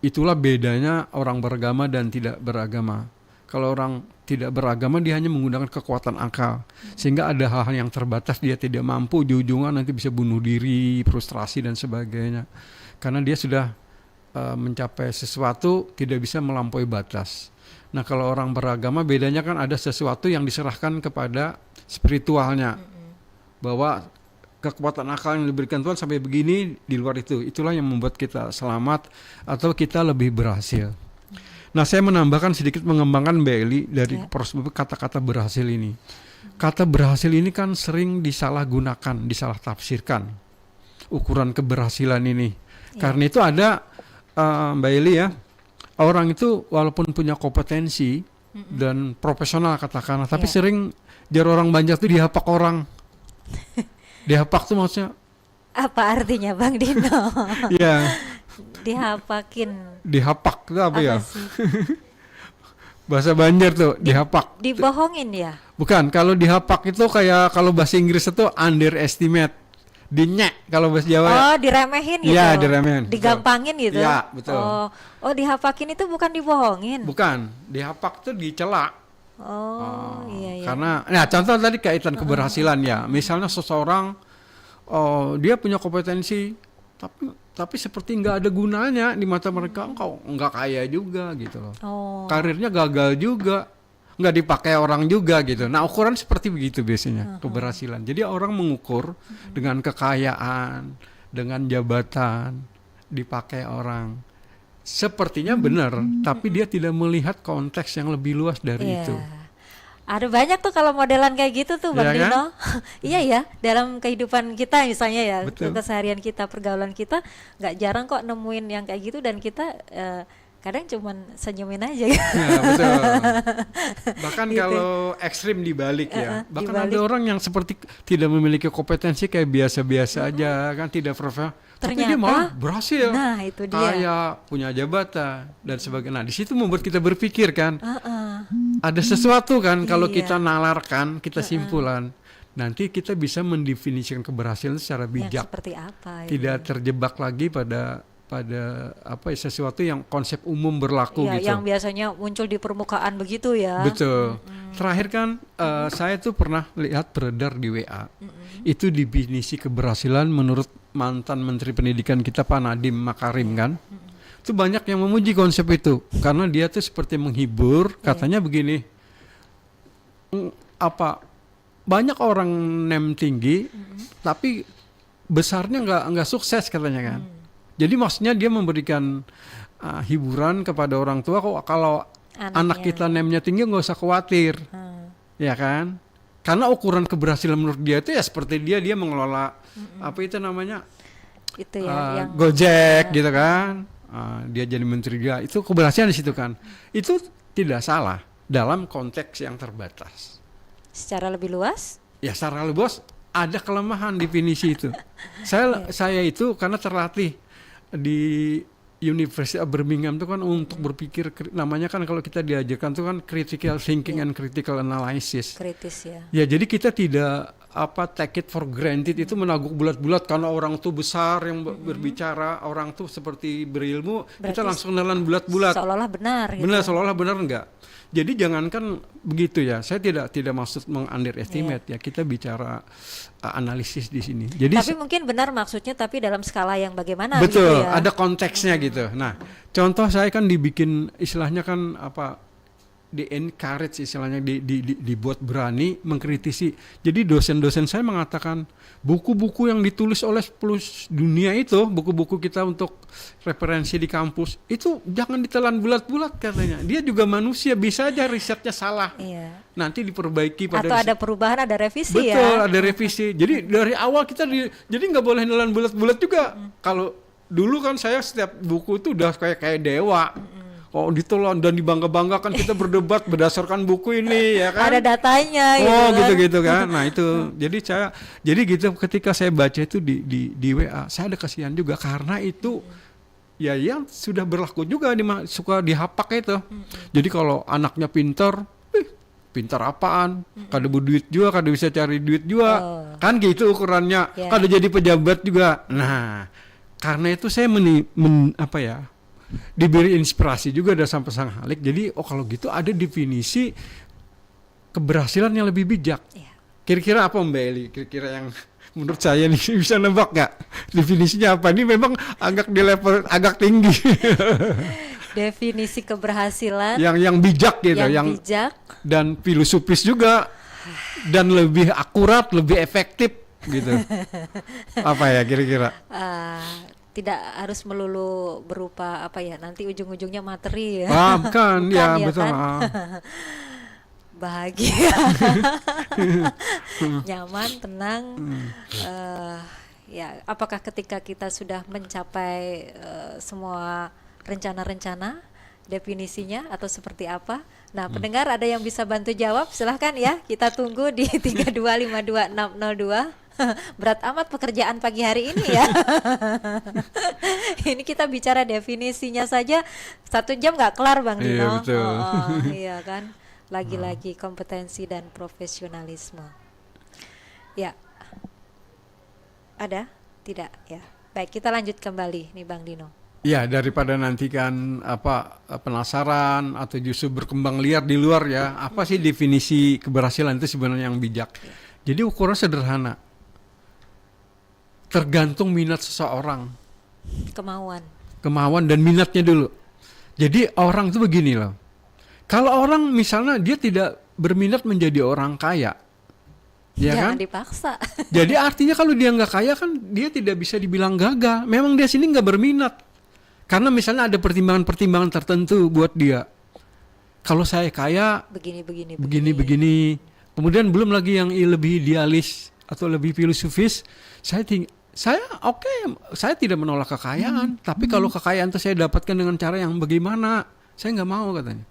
Speaker 3: Itulah bedanya orang beragama dan tidak beragama. Kalau orang tidak beragama dia hanya menggunakan kekuatan akal, sehingga ada hal-hal yang terbatas dia tidak mampu, ujung-ujungan nanti bisa bunuh diri, frustrasi dan sebagainya. Karena dia sudah mencapai sesuatu tidak bisa melampaui batas. Nah, kalau orang beragama bedanya kan ada sesuatu yang diserahkan kepada spiritualnya, bahwa kekuatan akal yang diberikan Tuhan sampai begini, di luar itulah yang membuat kita selamat atau kita lebih berhasil. Nah, saya menambahkan sedikit, mengembangkan Mbak Eli dari kata-kata berhasil ini. Kata berhasil ini kan sering disalahgunakan, disalah tafsirkan ukuran keberhasilan ini. Karena itu ada Mbak Eli ya, orang itu walaupun punya kompetensi dan profesional katakanlah, tapi sering jar orang Banjar tuh dihapak orang. Dihapak tuh maksudnya
Speaker 2: apa artinya Bang Dino?
Speaker 3: Iya.
Speaker 2: Dihapakin.
Speaker 3: Dihapak itu apa ya? Bahasa Banjar tuh dihapak.
Speaker 2: Dibohongin ya?
Speaker 3: Bukan, kalau dihapak itu kayak kalau bahasa Inggris itu underestimate. Dinyek kalau bahasa Jawa.
Speaker 2: Oh, diremehin gitu.
Speaker 3: Iya, diremehin.
Speaker 2: Digampangin gitu.
Speaker 3: Iya, betul.
Speaker 2: Oh, dihapakin itu bukan dibohongin.
Speaker 3: Bukan, dihapak tuh dicela.
Speaker 2: Iya.
Speaker 3: Karena, nah contoh tadi kaitan keberhasilan ya. Misalnya seseorang, dia punya kompetensi, tapi seperti nggak ada gunanya di mata mereka. Engkau nggak kaya juga gitu loh. Karirnya gagal juga, nggak dipakai orang juga gitu. Nah, ukuran seperti begitu biasanya keberhasilan. Jadi orang mengukur dengan kekayaan, dengan jabatan, dipakai orang. Sepertinya benar, tapi dia tidak melihat konteks yang lebih luas dari itu.
Speaker 2: Ada banyak tuh kalau modelan kayak gitu tuh Bang Dino.
Speaker 3: Kan?
Speaker 2: Iya ya, dalam kehidupan kita misalnya ya,
Speaker 3: Betul.
Speaker 2: keseharian kita, pergaulan kita, nggak jarang kok nemuin yang kayak gitu, dan kita kadang cuman senyumin aja.
Speaker 3: Ya, betul. Bahkan
Speaker 2: Gitu.
Speaker 3: kalau ekstrim dibalik ya. Bahkan ada
Speaker 2: dibalik.
Speaker 3: orang yang seperti tidak memiliki kompetensi kayak biasa-biasa aja kan, tidak profesional. Tapi dia
Speaker 2: Ternyata,
Speaker 3: malah berhasil.
Speaker 2: nah, itu dia.
Speaker 3: Kaya, punya jabatan dan sebagainya. Nah, di situ membuat kita berpikir kan.
Speaker 2: Heeh.
Speaker 3: Ada sesuatu kan kalau
Speaker 2: Iya.
Speaker 3: kita nalarkan, kita simpulan. Nanti kita bisa mendefinisikan keberhasilan secara
Speaker 2: Yang
Speaker 3: bijak.
Speaker 2: seperti apa?
Speaker 3: Tidak terjebak lagi pada apa ya, sesuatu yang konsep umum berlaku
Speaker 2: Ya,
Speaker 3: gitu.
Speaker 2: yang biasanya muncul di permukaan begitu ya.
Speaker 3: Betul. Terakhir kan saya tuh pernah lihat beredar di WA. Itu definisi keberhasilan menurut mantan Menteri Pendidikan kita Pak Nadiem Makarim kan. Itu banyak yang memuji konsep itu karena dia tuh seperti menghibur, katanya begini. Banyak orang nem tinggi tapi besarnya nggak sukses katanya kan. Jadi maksudnya dia memberikan hiburan kepada orang tua, kok kalau anak
Speaker 2: Anaknya.
Speaker 3: kita nemnya tinggi nggak usah khawatir, ya kan? Karena ukuran keberhasilan menurut dia itu ya seperti dia mengelola apa itu namanya
Speaker 2: Itu ya yang
Speaker 3: Gojek gitu kan. Dia jadi menteri dia, itu keberhasilan di situ kan. Itu tidak salah dalam konteks yang terbatas.
Speaker 2: secara lebih luas.
Speaker 3: Ya secara luas ada kelemahan definisi itu. Saya itu karena terlatih di University of Birmingham itu kan untuk berpikir, namanya kan kalau kita diajarkan itu kan critical thinking and critical analysis.
Speaker 2: Kritis ya.
Speaker 3: Ya jadi kita tidak take it for granted, itu menaguk bulat-bulat karena orang tuh besar yang berbicara, orang tuh seperti berilmu, kita
Speaker 2: Berarti
Speaker 3: langsung nelan bulat-bulat.
Speaker 2: Seolah-olah benar gitu.
Speaker 3: Benar, seolah-olah benar enggak. Jadi jangankan begitu ya. Saya tidak maksud meng-underestimate ya. Kita bicara analisis di sini. Jadi
Speaker 2: Tapi mungkin benar maksudnya, tapi dalam skala yang bagaimana
Speaker 3: betul,
Speaker 2: gitu ya.
Speaker 3: ada konteksnya gitu. Nah, contoh saya kan dibikin istilahnya kan di encourage istilahnya, dibuat berani mengkritisi. Jadi dosen-dosen saya mengatakan buku-buku yang ditulis oleh plus dunia itu, buku-buku kita untuk referensi di kampus itu jangan ditelan bulat-bulat katanya. Dia juga manusia, bisa aja risetnya salah.
Speaker 2: Iya.
Speaker 3: Nanti diperbaiki pada
Speaker 2: Atau ada perubahan, ada revisi
Speaker 3: betul,
Speaker 2: ya.
Speaker 3: ada revisi. Jadi dari awal kita jadi nggak boleh nelan bulat-bulat juga. Kalau dulu kan saya setiap buku itu udah kayak dewa. Oh, ditelan dan dibangga-banggakan, kita berdebat berdasarkan buku ini ya kan.
Speaker 2: Ada datanya
Speaker 3: Oh,
Speaker 2: kan.
Speaker 3: gitu-gitu kan. Nah, itu. Jadi gitu ketika saya baca itu di WA, saya ada kasihan juga karena itu ya yang sudah berlaku juga suka dihapak itu. Jadi kalau anaknya pintar apaan? Kada berduit juga, kada bisa cari duit juga. Kan gitu ukurannya.
Speaker 2: Ya.
Speaker 3: Kada jadi pejabat juga. Nah, karena itu saya diberi inspirasi juga dari sampai Sang Halik. Jadi kalau gitu ada definisi keberhasilan yang lebih bijak.
Speaker 2: Iya.
Speaker 3: Kira-kira apa Mbak Eli? Kira-kira yang menurut saya nih bisa nebak nggak? Definisinya apa? Ini memang agak di level agak tinggi.
Speaker 2: Definisi keberhasilan
Speaker 3: yang bijak gitu, yang
Speaker 2: bijak.
Speaker 3: dan filosofis juga, dan lebih akurat, lebih efektif gitu. Apa ya kira-kira?
Speaker 2: Tidak harus melulu berupa nanti ujung-ujungnya materi ya.
Speaker 3: Bukan,
Speaker 2: Bukan,
Speaker 3: ya
Speaker 2: ya
Speaker 3: betul.
Speaker 2: kan? Bahagia, nyaman, tenang. Ya, apakah ketika kita sudah mencapai semua rencana-rencana, definisinya atau seperti apa? Nah, pendengar ada yang bisa bantu jawab? Silahkan ya, kita tunggu di 3252602. Berat amat pekerjaan pagi hari ini ya. Ini kita bicara definisinya saja 1 jam nggak kelar Bang
Speaker 3: Iya,
Speaker 2: Dino.
Speaker 3: betul.
Speaker 2: Iya kan, lagi-lagi kompetensi dan profesionalisme. Ya, ada? Tidak ya. Baik, kita lanjut kembali nih Bang Dino.
Speaker 3: Ya, daripada nanti kan penasaran atau justru berkembang liar di luar ya. Apa sih definisi keberhasilan itu sebenarnya yang bijak? Jadi ukuran sederhana. Tergantung minat seseorang. Kemauan dan minatnya dulu. Jadi orang itu begini loh. Kalau orang misalnya dia tidak berminat menjadi orang kaya, ya
Speaker 2: Jangan
Speaker 3: kan?
Speaker 2: dipaksa.
Speaker 3: Jadi artinya kalau dia nggak kaya kan dia tidak bisa dibilang gagal. Memang dia sini nggak berminat. Karena misalnya ada pertimbangan-pertimbangan tertentu buat dia. Kalau saya kaya, begini. Kemudian belum lagi yang lebih idealis atau lebih filosofis. Saya tidak menolak kekayaan. Tapi kalau kekayaan itu saya dapatkan dengan cara yang bagaimana, saya nggak mau katanya.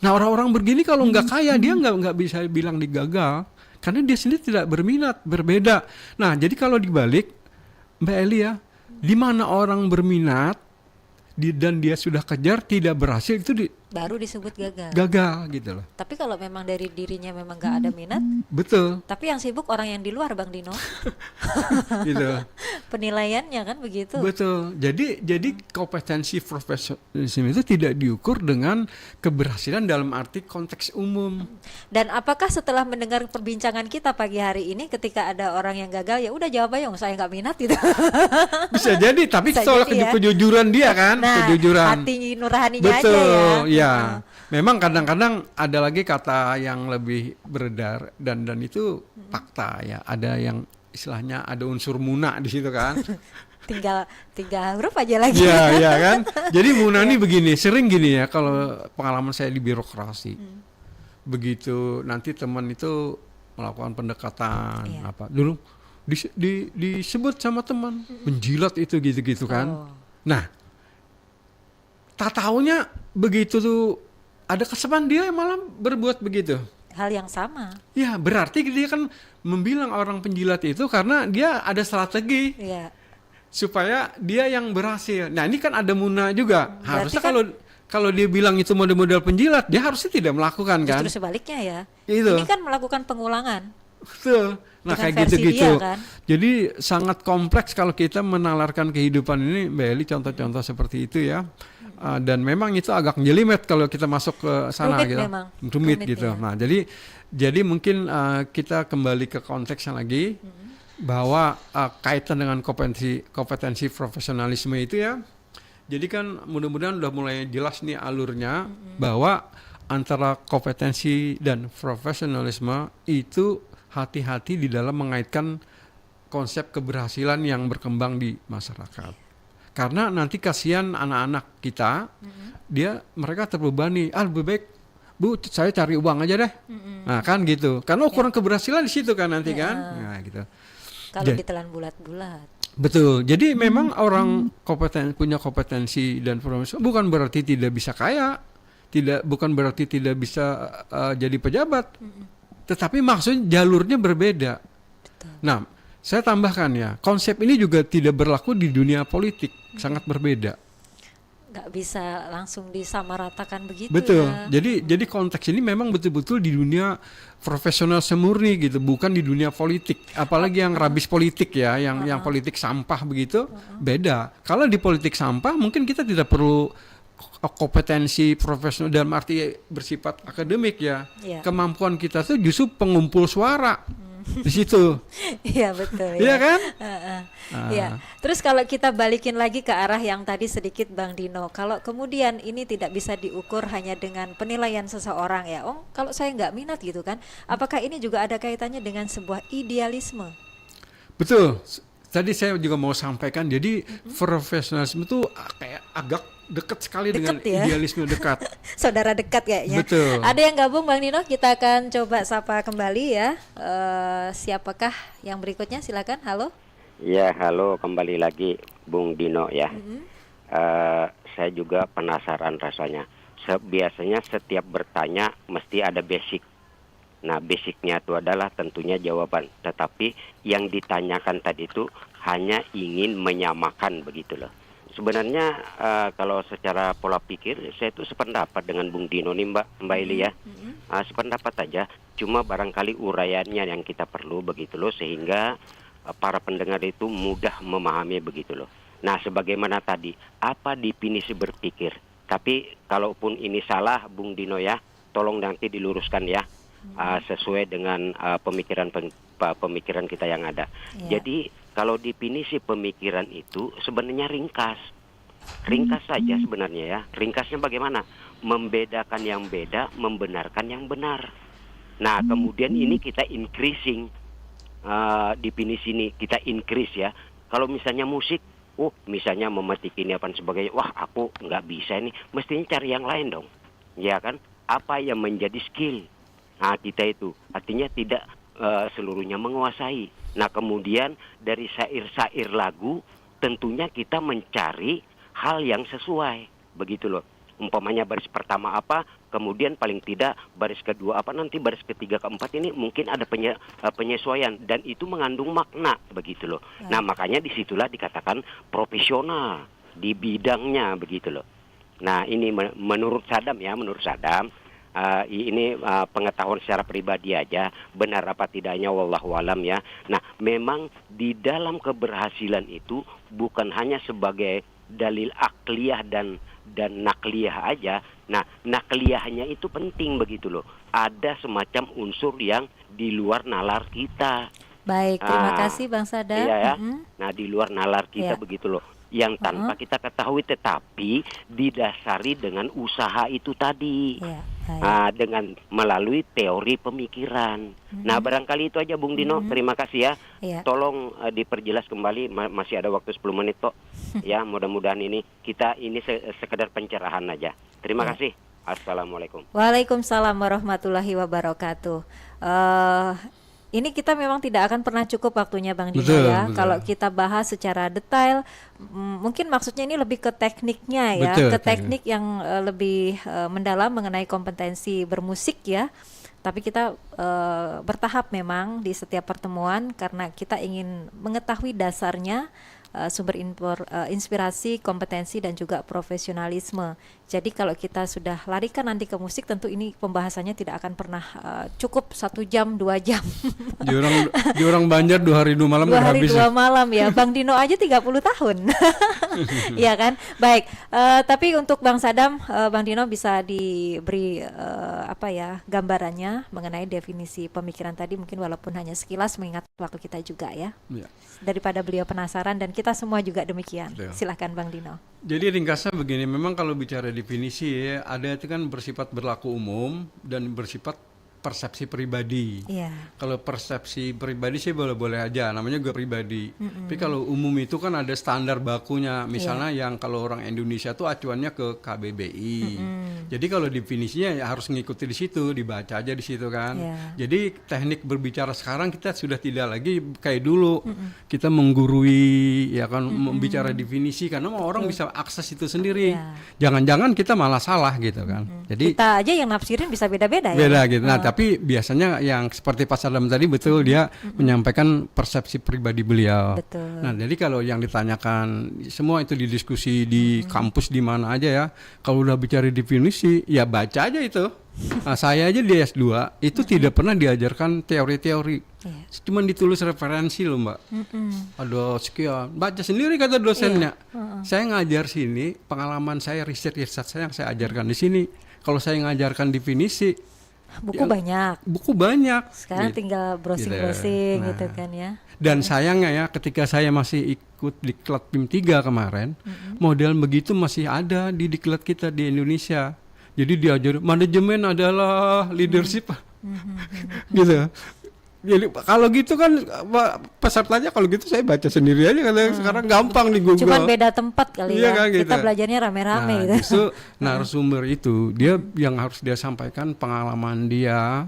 Speaker 3: Nah orang-orang begini kalau nggak kaya dia nggak bisa bilang digagal karena dia sendiri tidak berminat, berbeda. Nah jadi kalau dibalik Mbak Eli ya, di mana orang berminat dan dia sudah kejar tidak berhasil itu
Speaker 2: Baru disebut gagal.
Speaker 3: gagal gitu loh.
Speaker 2: Tapi kalau memang dari dirinya memang nggak ada minat,
Speaker 3: Betul
Speaker 2: tapi yang sibuk orang yang di luar, Bang Dino.
Speaker 3: gitu.
Speaker 2: Penilaiannya kan begitu.
Speaker 3: Betul. Jadi kompetensi profesionalisme itu tidak diukur dengan keberhasilan dalam arti konteks umum.
Speaker 2: Dan apakah setelah mendengar perbincangan kita pagi hari ini, ketika ada orang yang gagal, ya udah jawab aja, saya nggak minat gitu.
Speaker 3: Bisa jadi, tapi
Speaker 2: Bisa
Speaker 3: soal
Speaker 2: jadi ya.
Speaker 3: kejujuran dia kan,
Speaker 2: Nah,
Speaker 3: kejujuran.
Speaker 2: hati nuraninya
Speaker 3: Betul,
Speaker 2: aja ya.
Speaker 3: Memang kadang-kadang ada lagi kata yang lebih beredar dan itu fakta ya. Ada yang istilahnya ada unsur muna di situ kan.
Speaker 2: tinggal huruf aja lagi.
Speaker 3: Iya, iya kan. Jadi muna ini begini, sering gini ya kalau pengalaman saya di birokrasi. Begitu nanti teman itu melakukan pendekatan
Speaker 2: Iya.
Speaker 3: apa dulu disebut sama teman menjilat itu gitu-gitu kan.
Speaker 2: Oh.
Speaker 3: Nah, tak taunya begitu tuh ada kesempatan dia malah berbuat begitu.
Speaker 2: Hal yang sama.
Speaker 3: Ya berarti dia kan membilang orang penjilat itu karena dia ada strategi
Speaker 2: Iya.
Speaker 3: supaya dia yang berhasil. Nah ini kan ada muna juga.
Speaker 2: Berarti
Speaker 3: Harusnya
Speaker 2: kan
Speaker 3: kalau dia bilang itu model-model penjilat, dia harusnya tidak melakukan kan.
Speaker 2: Justru sebaliknya ya.
Speaker 3: Itu.
Speaker 2: Ini kan melakukan pengulangan.
Speaker 3: Betul. Nah
Speaker 2: Dengan
Speaker 3: kayak
Speaker 2: versi
Speaker 3: gitu-gitu.
Speaker 2: dia, kan?
Speaker 3: Jadi sangat kompleks kalau kita menalarkan kehidupan ini, Mbak Eli, contoh-contoh seperti itu ya. Dan memang itu agak jelimet kalau kita masuk ke sana
Speaker 2: Rumit
Speaker 3: gitu.
Speaker 2: memang.
Speaker 3: Rumit
Speaker 2: Rumit,
Speaker 3: gitu.
Speaker 2: ya.
Speaker 3: Nah, jadi mungkin kita kembali ke konteksnya lagi bahwa kaitan dengan kompetensi profesionalisme itu ya. Jadi kan mudah-mudahan udah mulai jelas nih alurnya bahwa antara kompetensi dan profesionalisme itu hati-hati di dalam mengaitkan konsep keberhasilan yang berkembang di masyarakat. Karena nanti kasihan anak-anak kita, mereka terbebani. Lebih baik Bu, saya cari uang aja deh. Nah kan gitu. Karena ukuran keberhasilan di situ kan nanti kan. Nah gitu.
Speaker 2: Kalau ditelan bulat-bulat.
Speaker 3: Betul. Jadi memang orang punya kompetensi dan profesional bukan berarti tidak bisa kaya, bukan berarti tidak bisa jadi pejabat. Tetapi maksudnya jalurnya berbeda.
Speaker 2: Betul.
Speaker 3: Nah, saya tambahkan ya, konsep ini juga tidak berlaku di dunia politik, sangat berbeda.
Speaker 2: Nggak bisa langsung disamaratakan begitu.
Speaker 3: Betul.
Speaker 2: Ya.
Speaker 3: Jadi konteks ini memang betul-betul di dunia profesional semurni gitu, bukan di dunia politik. Apalagi yang rabis politik ya, yang politik sampah begitu, beda. Kalau di politik sampah mungkin kita tidak perlu kompetensi profesional dalam arti bersifat akademik ya.
Speaker 2: Iya.
Speaker 3: Kemampuan kita tuh justru pengumpul suara. Di situ.
Speaker 2: Iya betul.
Speaker 3: Iya kan?
Speaker 2: Iya. Terus kalau kita balikin lagi ke arah yang tadi sedikit Bang Dino, kalau kemudian ini tidak bisa diukur hanya dengan penilaian seseorang ya, kalau saya nggak minat gitu kan, apakah ini juga ada kaitannya dengan sebuah idealisme?
Speaker 3: Betul. Tadi saya juga mau sampaikan, jadi profesionalisme itu kayak agak dekat sekali dengan
Speaker 2: ya?
Speaker 3: idealisme dekat.
Speaker 2: Saudara dekat kayaknya.
Speaker 3: Betul.
Speaker 2: Ada yang gabung Bang Dino, kita akan coba sapa kembali ya. Siapakah yang berikutnya? Silakan. Halo.
Speaker 4: Ya, halo, kembali lagi Bung Dino ya. Saya juga penasaran rasanya. Biasanya setiap bertanya mesti ada basic. Nah, basicnya itu adalah tentunya jawaban. Tetapi yang ditanyakan tadi itu hanya ingin menyamakan begitu loh. Sebenarnya kalau secara pola pikir saya itu sependapat dengan Bung Dino nih Mbak Eli ya. Sependapat aja. Cuma barangkali uraiannya yang kita perlu begitu loh, sehingga para pendengar itu mudah memahami begitu loh. Nah, sebagaimana tadi, apa definisi berpikir? Tapi kalaupun ini salah Bung Dino ya, tolong nanti diluruskan ya. Sesuai dengan pemikiran kita yang ada.
Speaker 2: Yeah.
Speaker 4: Jadi kalau definisi pemikiran itu sebenarnya ringkas saja sebenarnya ya. Ringkasnya bagaimana? Membedakan yang beda, membenarkan yang benar. Nah kemudian ini kita increasing definisi ini, kita increase ya. Kalau misalnya musik, misalnya memetik ini apa sebagainya, wah aku nggak bisa ini, mestinya cari yang lain dong, ya kan? Apa yang menjadi skill? Nah kita itu artinya tidak seluruhnya menguasai. Nah kemudian dari syair-syair lagu tentunya kita mencari hal yang sesuai begitu loh. Umpamanya baris pertama apa, kemudian paling tidak baris kedua nanti baris ketiga keempat ini mungkin ada penyesuaian dan itu mengandung makna begitu loh. Nah, makanya disitulah dikatakan profesional di bidangnya begitu loh. Nah, ini menurut Sadam ini pengetahuan secara pribadi aja, benar apa tidaknya wallahu alam ya. Nah, memang di dalam keberhasilan itu bukan hanya sebagai dalil akliyah dan nakliyah aja. Nah, nakliyahnya itu penting begitu loh. Ada semacam unsur yang di luar nalar kita.
Speaker 2: Baik, terima kasih Bang Sadam.
Speaker 4: Iya ya. Nah, di luar nalar kita begitu loh. Yang tanpa kita ketahui tetapi didasari dengan usaha itu tadi. Dengan melalui teori pemikiran. Nah, barangkali itu aja Bung Dino. Terima kasih ya. Tolong diperjelas kembali, masih ada waktu 10 menit kok. Ya, mudah-mudahan ini sekedar pencerahan aja. Terima kasih. Assalamualaikum.
Speaker 2: Waalaikumsalam warahmatullahi wabarakatuh. Ini kita memang tidak akan pernah cukup waktunya Bang Dino ya. Betul. Kalau kita bahas secara detail, mungkin maksudnya ini lebih ke tekniknya ya, ke teknik yang lebih mendalam mengenai kompetensi bermusik ya. Tapi kita bertahap memang di setiap pertemuan karena kita ingin mengetahui dasarnya, sumber inspirasi, kompetensi dan juga profesionalisme. Jadi kalau kita sudah larikan nanti ke musik, tentu ini pembahasannya tidak akan pernah cukup 1 jam 2 jam.
Speaker 3: Di orang Banjar 2 hari 2 malam
Speaker 2: 2 hari
Speaker 3: habis
Speaker 2: 2 malam ya. Bang Dino aja 30 tahun. Iya kan? Baik. Tapi untuk Bang Sadam, Bang Dino bisa diberi gambarannya mengenai definisi pemikiran tadi, mungkin walaupun hanya sekilas mengingat waktu kita juga ya. Daripada beliau penasaran dan kita semua juga demikian. Silahkan Bang Dino.
Speaker 3: Jadi ringkasnya begini, memang kalau bicara definisi ya, ada itu kan bersifat berlaku umum dan bersifat persepsi pribadi. Kalau persepsi pribadi sih boleh-boleh aja, namanya juga pribadi. Tapi kalau umum itu kan ada standar bakunya. Misalnya yang kalau orang Indonesia tuh acuannya ke KBBI. Jadi kalau definisinya ya harus ngikuti di situ, dibaca aja di situ kan. Jadi teknik berbicara sekarang kita sudah tidak lagi kayak dulu. Kita menggurui ya kan, membicara definisi karena orang bisa akses itu sendiri. Jangan-jangan kita malah salah gitu kan. Jadi
Speaker 2: kita aja yang nafsirin bisa beda-beda ya.
Speaker 3: Beda gitu. Nah, tapi biasanya yang seperti Pak Sadam tadi betul dia menyampaikan persepsi pribadi beliau.
Speaker 2: Betul.
Speaker 3: Nah, jadi kalau yang ditanyakan semua itu didiskusi di kampus di mana aja ya. Kalau udah bicara definisi ya baca aja itu. Nah, saya aja di S2 itu tidak pernah diajarkan teori-teori. Cuman ditulis referensi loh Mbak. Ada sekian, baca sendiri kata dosennya. Saya ngajar sini, pengalaman saya, riset saya yang saya ajarkan di sini. Kalau saya ngajarkan definisi,
Speaker 2: buku banyak. Sekarang gitu. Tinggal browsing gitu kan ya. Dan
Speaker 3: sayangnya ya, ketika saya masih ikut Diklat PIM 3 kemarin, model begitu masih ada di Diklat kita di Indonesia. Jadi diajar manajemen adalah leadership, gitu. Jadi kalau gitu kan pesertanya kalau gitu saya baca sendiri aja karena sekarang gampang di Google.
Speaker 2: Cuman beda tempat kali ya.
Speaker 3: Kan, gitu.
Speaker 2: Kita belajarnya rame-rame gitu.
Speaker 3: Justru narasumber itu dia yang harus dia sampaikan pengalaman dia.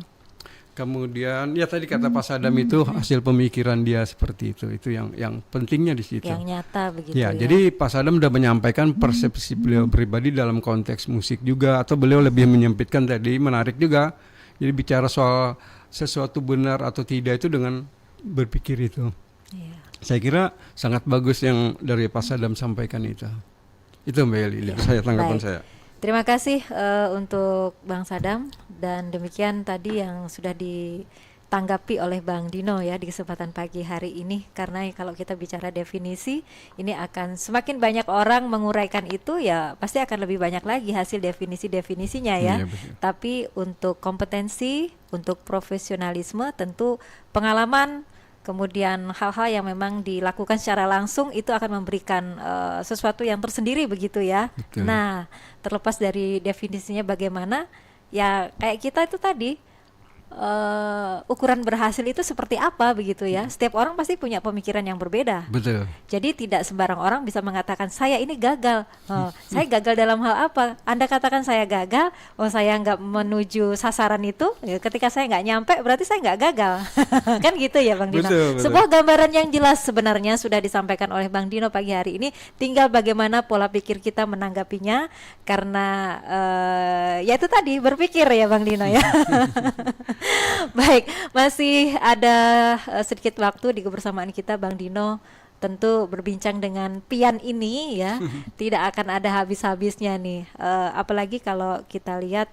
Speaker 3: Kemudian ya tadi kata Pak Sadam itu hasil pemikiran dia seperti itu. Itu yang pentingnya di situ.
Speaker 2: Yang nyata begitu ya.
Speaker 3: Jadi Pak Sadam sudah menyampaikan persepsi beliau pribadi dalam konteks musik juga, atau beliau lebih menyempitkan tadi, menarik juga. Jadi bicara soal sesuatu benar atau tidak itu dengan berpikir itu. Saya kira sangat bagus yang dari Pak Sadam sampaikan itu. Itu Mbak Eli, saya tanggapan saya.
Speaker 2: Terima kasih untuk Bang Sadam, dan demikian tadi yang sudah ditanggapi oleh Bang Dino ya di kesempatan pagi hari ini. Karena kalau kita bicara definisi, ini akan semakin banyak orang menguraikan itu ya, pasti akan lebih banyak lagi hasil definisi-definisinya ya. Tapi untuk kompetensi, untuk profesionalisme, tentu pengalaman, kemudian hal-hal yang memang dilakukan secara langsung itu akan memberikan sesuatu yang tersendiri begitu ya. Betul. Nah, terlepas dari definisinya bagaimana, ya kayak kita itu tadi ukuran berhasil itu seperti apa begitu ya. Setiap orang pasti punya pemikiran yang berbeda.
Speaker 3: Betul.
Speaker 2: Jadi tidak sembarang orang bisa mengatakan saya ini gagal. Saya gagal dalam hal apa? Anda katakan saya gagal, saya nggak menuju sasaran itu. Ya, ketika saya nggak nyampe, berarti saya nggak gagal. Kan gitu ya, Bang Dino.
Speaker 3: Betul.
Speaker 2: Sebuah gambaran yang jelas sebenarnya sudah disampaikan oleh Bang Dino pagi hari ini. Tinggal bagaimana pola pikir kita menanggapinya. Karena ya itu tadi berpikir ya, Bang Dino ya. Baik, masih ada sedikit waktu di kebersamaan kita, Bang Dino. Tentu berbincang dengan Pian ini ya tidak akan ada habis-habisnya nih. Apalagi kalau kita lihat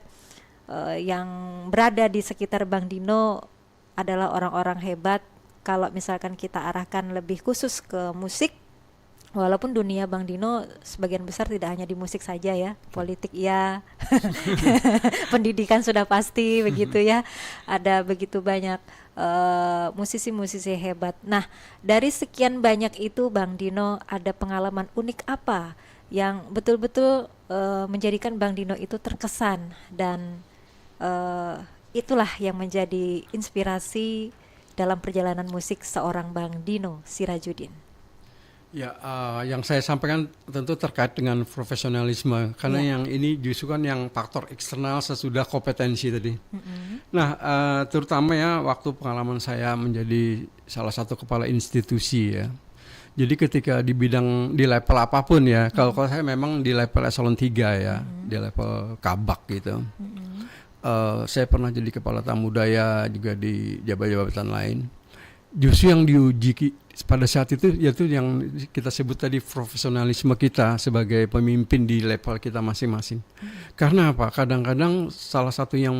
Speaker 2: yang berada di sekitar Bang Dino adalah orang-orang hebat. Kalau misalkan kita arahkan lebih khusus ke musik, walaupun dunia Bang Dino sebagian besar tidak hanya di musik saja ya, politik ya, pendidikan sudah pasti begitu ya. Ada begitu banyak musisi-musisi hebat. Nah, dari sekian banyak itu Bang Dino ada pengalaman unik apa yang betul-betul menjadikan Bang Dino itu terkesan dan itulah yang menjadi inspirasi dalam perjalanan musik seorang Bang Dino Sirajuddin.
Speaker 3: Ya, yang saya sampaikan tentu terkait dengan profesionalisme, karena yang ini justru kan yang faktor eksternal sesudah kompetensi tadi. Nah, terutama ya waktu pengalaman saya menjadi salah satu kepala institusi ya. Jadi ketika di level apapun ya, kalau saya memang di level eselon 3 ya, di level kabak gitu. Saya pernah jadi kepala tamu daya juga di jabatan lain. Justru yang diuji pada saat itu yaitu yang kita sebut tadi profesionalisme kita sebagai pemimpin di level kita masing-masing. Karena apa? Kadang-kadang salah satu yang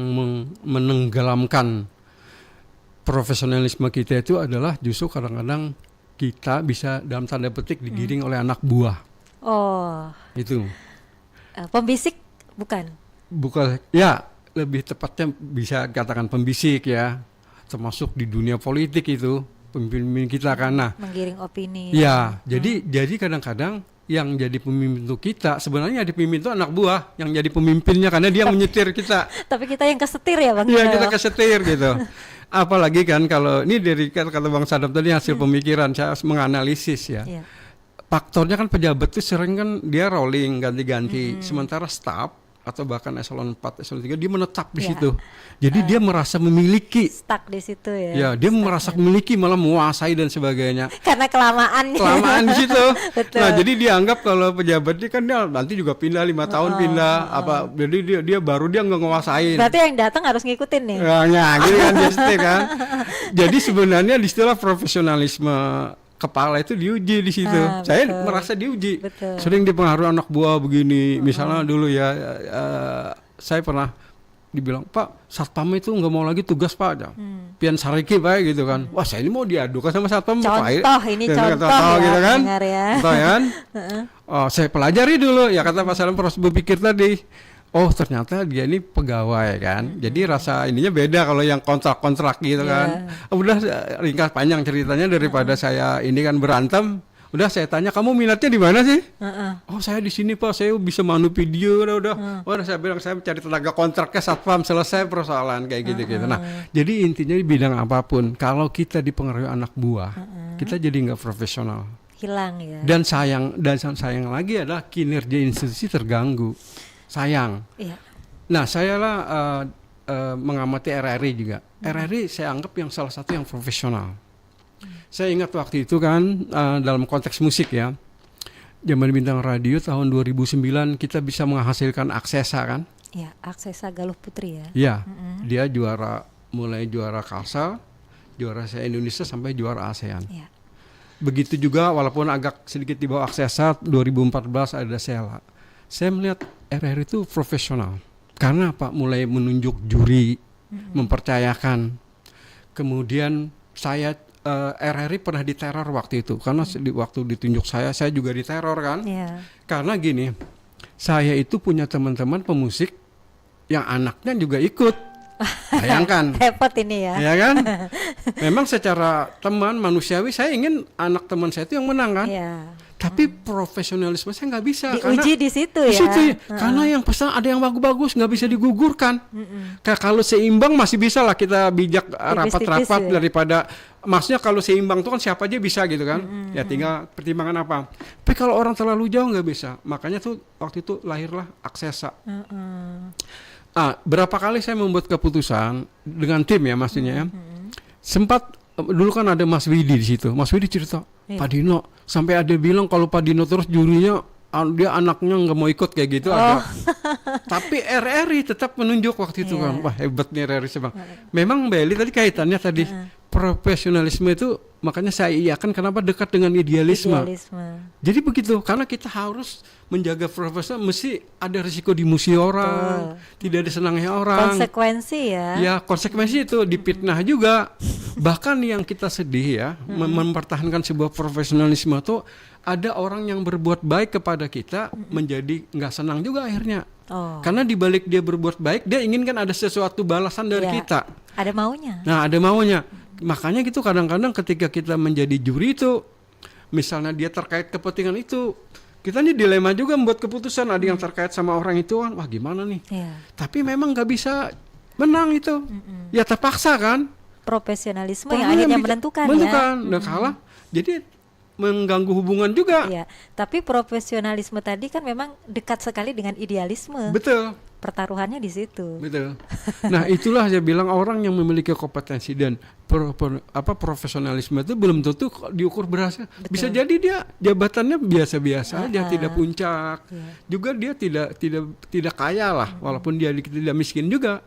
Speaker 3: menenggelamkan profesionalisme kita itu adalah justru kadang-kadang kita bisa dalam tanda petik digiring oleh anak buah.
Speaker 2: Oh.
Speaker 3: Itu.
Speaker 2: Pembisik bukan?
Speaker 3: Bukan, ya lebih tepatnya bisa katakan pembisik ya. Termasuk di dunia politik itu pemimpin kita karena
Speaker 2: menggiring opini.
Speaker 3: Ya, jadi kadang-kadang yang jadi pemimpin itu kita, sebenarnya di pemimpin itu anak buah yang jadi pemimpinnya karena dia menyetir kita.
Speaker 2: Tapi kita yang kesetir ya Bang.
Speaker 3: Iya, kita kesetir gitu. Apalagi kan kalau ini dari kata Bang Sadam tadi hasil pemikiran saya menganalisis ya. Faktornya kan pejabat itu sering kan dia rolling ganti-ganti, sementara staf atau bahkan eselon 4, eselon 3 dia menetap di situ. Jadi dia merasa memiliki,
Speaker 2: stuck di situ ya.
Speaker 3: Ya, dia merasa memiliki malah menguasai dan sebagainya.
Speaker 2: Karena kelamaan
Speaker 3: di situ.
Speaker 2: Betul.
Speaker 3: Nah, jadi dianggap kalau pejabat ini kan dia nanti juga pindah 5 tahun pindah apa. Jadi dia baru dia nggak nguasain.
Speaker 2: Berarti yang datang harus ngikutin nih.
Speaker 3: Ya, gitu kan dia kan. Jadi sebenarnya di istilah profesionalisme kepala itu diuji di situ. Saya merasa diuji.
Speaker 2: Betul.
Speaker 3: Sering dipengaruhi anak buah begini. Misalnya dulu ya, saya pernah dibilang, Pak, satpam itu nggak mau lagi tugas Pak. Pian sariki Pak gitu kan. Wah, saya ini mau diadukan sama satpam.
Speaker 2: Contoh ini contoh ya,
Speaker 3: gitu kan.
Speaker 2: dengar ya.
Speaker 3: Contoh kan. Saya pelajari dulu ya kata Pak Salam proses berpikir tadi. Oh, ternyata dia ini pegawai kan. Jadi rasa ininya beda kalau yang kontrak-kontrak gitu kan. Udah ringkas panjang ceritanya daripada saya ini kan berantem. Udah saya tanya, kamu minatnya di mana sih? Oh, saya di sini Pak, saya bisa manu video udah. Udah saya bilang saya mencari tenaga kontraknya satpam, selesai persoalan kayak gitu-gitu. Nah, jadi intinya di bidang apapun, kalau kita dipengaruhi anak buah, kita jadi nggak profesional.
Speaker 2: Hilang ya.
Speaker 3: Dan sayang lagi adalah kinerja institusi terganggu. Sayang.
Speaker 2: Iya.
Speaker 3: Nah, saya lah mengamati RRI juga. RRI saya anggap yang salah satu yang profesional. Saya ingat waktu itu kan dalam konteks musik ya. Zaman Bintang Radio tahun 2009 kita bisa menghasilkan Aksesa kan?
Speaker 2: Ya, Aksesa Galuh Putri ya.
Speaker 3: Iya. Dia mulai juara Kalsel, juara se-Indonesia sampai juara ASEAN.
Speaker 2: Ya.
Speaker 3: Begitu juga walaupun agak sedikit di bawah Aksesa 2014 ada Sela. Saya melihat RRI itu profesional. Karena Pak mulai menunjuk juri, mempercayakan. Kemudian saya RRI pernah diteror waktu itu. Karena waktu ditunjuk saya juga diteror kan. Karena gini, saya itu punya teman-teman pemusik yang anaknya juga ikut. Bayangkan.
Speaker 2: Repot ini ya.
Speaker 3: Ya kan? Memang secara teman manusiawi saya ingin anak teman saya itu yang menang kan. Tapi profesionalisme saya nggak bisa.
Speaker 2: Diuji di situ
Speaker 3: Di
Speaker 2: ya.
Speaker 3: situ ya. Karena yang pesan ada yang bagus-bagus nggak bisa digugurkan. Kayak kalau seimbang masih bisa lah kita bijak rapat-rapat
Speaker 2: ya.
Speaker 3: daripada, maksudnya kalau seimbang itu kan siapa aja bisa gitu kan. Ya tinggal pertimbangan apa. Tapi kalau orang terlalu jauh nggak bisa. Makanya tuh waktu itu lahirlah Aksesa. Berapa kali saya membuat keputusan dengan tim ya maksudnya ya. Sempat dulu kan ada Mas Widi di situ. Mas Widi cerita, Pak Dino sampai ada bilang kalau Pak Dino terus jurinya dia anaknya nggak mau ikut kayak gitu ada. Tapi RRI tetap menunjuk waktu itu kan. Wah hebat nih RRI sebang. Memang Mbak Eli tadi kaitannya tadi profesionalisme itu, makanya saya iakan kenapa dekat dengan idealisme. Jadi begitu, karena kita harus menjaga profesional, mesti ada risiko dimusuhi orang, tidak disenangi orang.
Speaker 2: Konsekuensi ya.
Speaker 3: Ya konsekuensi itu dipitnah juga. Bahkan yang kita sedih ya, mempertahankan sebuah profesionalisme itu ada orang yang berbuat baik kepada kita menjadi nggak senang juga akhirnya. Karena dibalik dia berbuat baik, dia inginkan ada sesuatu balasan dari kita.
Speaker 2: Ada maunya.
Speaker 3: Nah ada maunya. Makanya gitu kadang-kadang ketika kita menjadi juri itu, misalnya dia terkait kepentingan itu, kita nih dilema juga membuat keputusan. Ada yang terkait sama orang itu kan, wah gimana nih. Tapi memang nggak bisa menang itu. Ya terpaksa kan.
Speaker 2: Profesionalisme yang akhirnya menentukan ya.
Speaker 3: Udah kalah. Jadi mengganggu hubungan juga.
Speaker 2: Iya. Tapi profesionalisme tadi kan memang dekat sekali dengan idealisme.
Speaker 3: Betul.
Speaker 2: Pertaruhannya di situ.
Speaker 3: Betul. Nah itulah saya bilang orang yang memiliki kompetensi dan profesionalisme itu belum tentu diukur berhasil. Bisa jadi dia jabatannya biasa-biasa aja, tidak puncak. Juga dia tidak kaya lah, walaupun dia tidak miskin juga.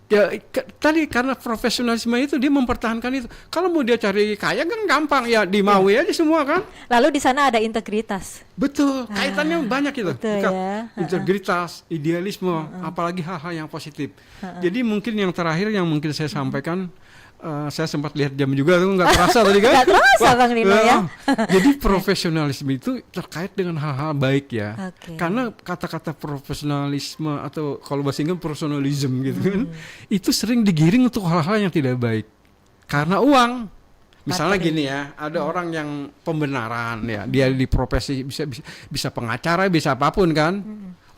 Speaker 3: Ya tadi karena profesionalisme itu dia mempertahankan itu. Kalau mau dia cari kaya kan gampang ya, dimaui aja semua kan.
Speaker 2: Lalu di sana ada integritas.
Speaker 3: Betul, kaitannya banyak itu.
Speaker 2: Betul ya.
Speaker 3: Integritas, idealisme, apalagi hal-hal yang positif. Jadi mungkin yang terakhir yang mungkin saya sampaikan, saya sempat lihat jam juga tuh nggak terasa tadi kan.
Speaker 2: Nggak terasa Bang Dino ya.
Speaker 3: Jadi profesionalisme itu terkait dengan hal-hal baik ya. Karena kata-kata profesionalisme atau kalau bahasa Inggris profesionalism gitu kan, itu sering digiring untuk hal-hal yang tidak baik. Karena uang. Misalnya gini ya, ada orang yang pembenaran ya, dia di profesi bisa pengacara, bisa apapun kan.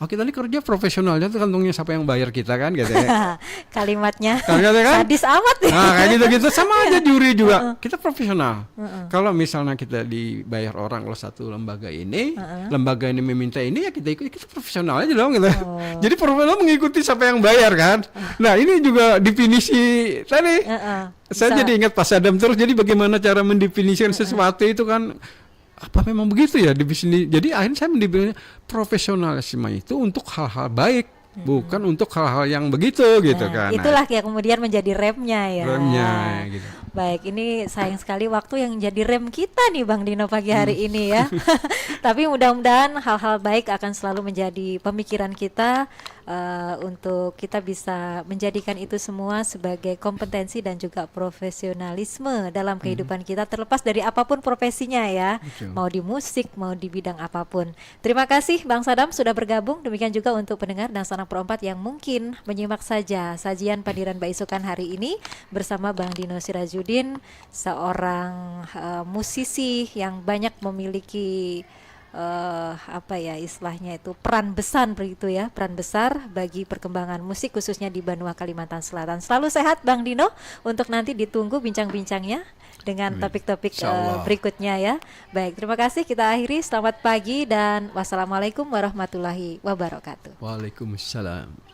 Speaker 3: Kita ini kerja profesionalnya tergantungnya siapa yang bayar kita kan gitu ya.
Speaker 2: Kalimatnya
Speaker 3: kan?
Speaker 2: sadis amat.
Speaker 3: Nah kayak gitu-gitu sama aja juri juga. Kita profesional. Kalau misalnya kita dibayar orang oleh satu lembaga ini, lembaga ini meminta ini ya kita ikut, kita profesional aja dong gitu. Jadi profesional mengikuti siapa yang bayar kan. Nah ini juga definisi tadi. Saya jadi ingat Pak Sadam terus, jadi bagaimana cara mendefinisikan sesuatu itu kan, apa memang begitu ya di sini. Jadi akhirnya saya mendefinisikan profesionalisme itu untuk hal-hal baik, bukan untuk hal-hal yang begitu gitu kan.
Speaker 2: Itulah yang kemudian menjadi remnya ya.
Speaker 3: Remnya gitu.
Speaker 2: Baik, ini sayang sekali waktu yang jadi rem kita nih Bang Dino pagi hari ini ya. Tapi mudah-mudahan hal-hal baik akan selalu menjadi pemikiran kita, untuk kita bisa menjadikan itu semua sebagai kompetensi dan juga profesionalisme dalam kehidupan kita, terlepas dari apapun profesinya ya. Mau di musik, mau di bidang apapun. Terima kasih Bang Sadam sudah bergabung. Demikian juga untuk pendengar dan sanak perempat yang mungkin menyimak saja sajian Padiran Baisukan hari ini bersama Bang Dino Sirajudin, seorang musisi yang banyak memiliki istilahnya itu peran besar begitu ya, peran besar bagi perkembangan musik khususnya di Banua Kalimantan Selatan. Selalu sehat Bang Dino, untuk nanti ditunggu bincang-bincangnya dengan topik-topik berikutnya ya. Baik, terima kasih, kita akhiri. Selamat pagi dan wassalamualaikum warahmatullahi wabarakatuh.
Speaker 3: Waalaikumsalam.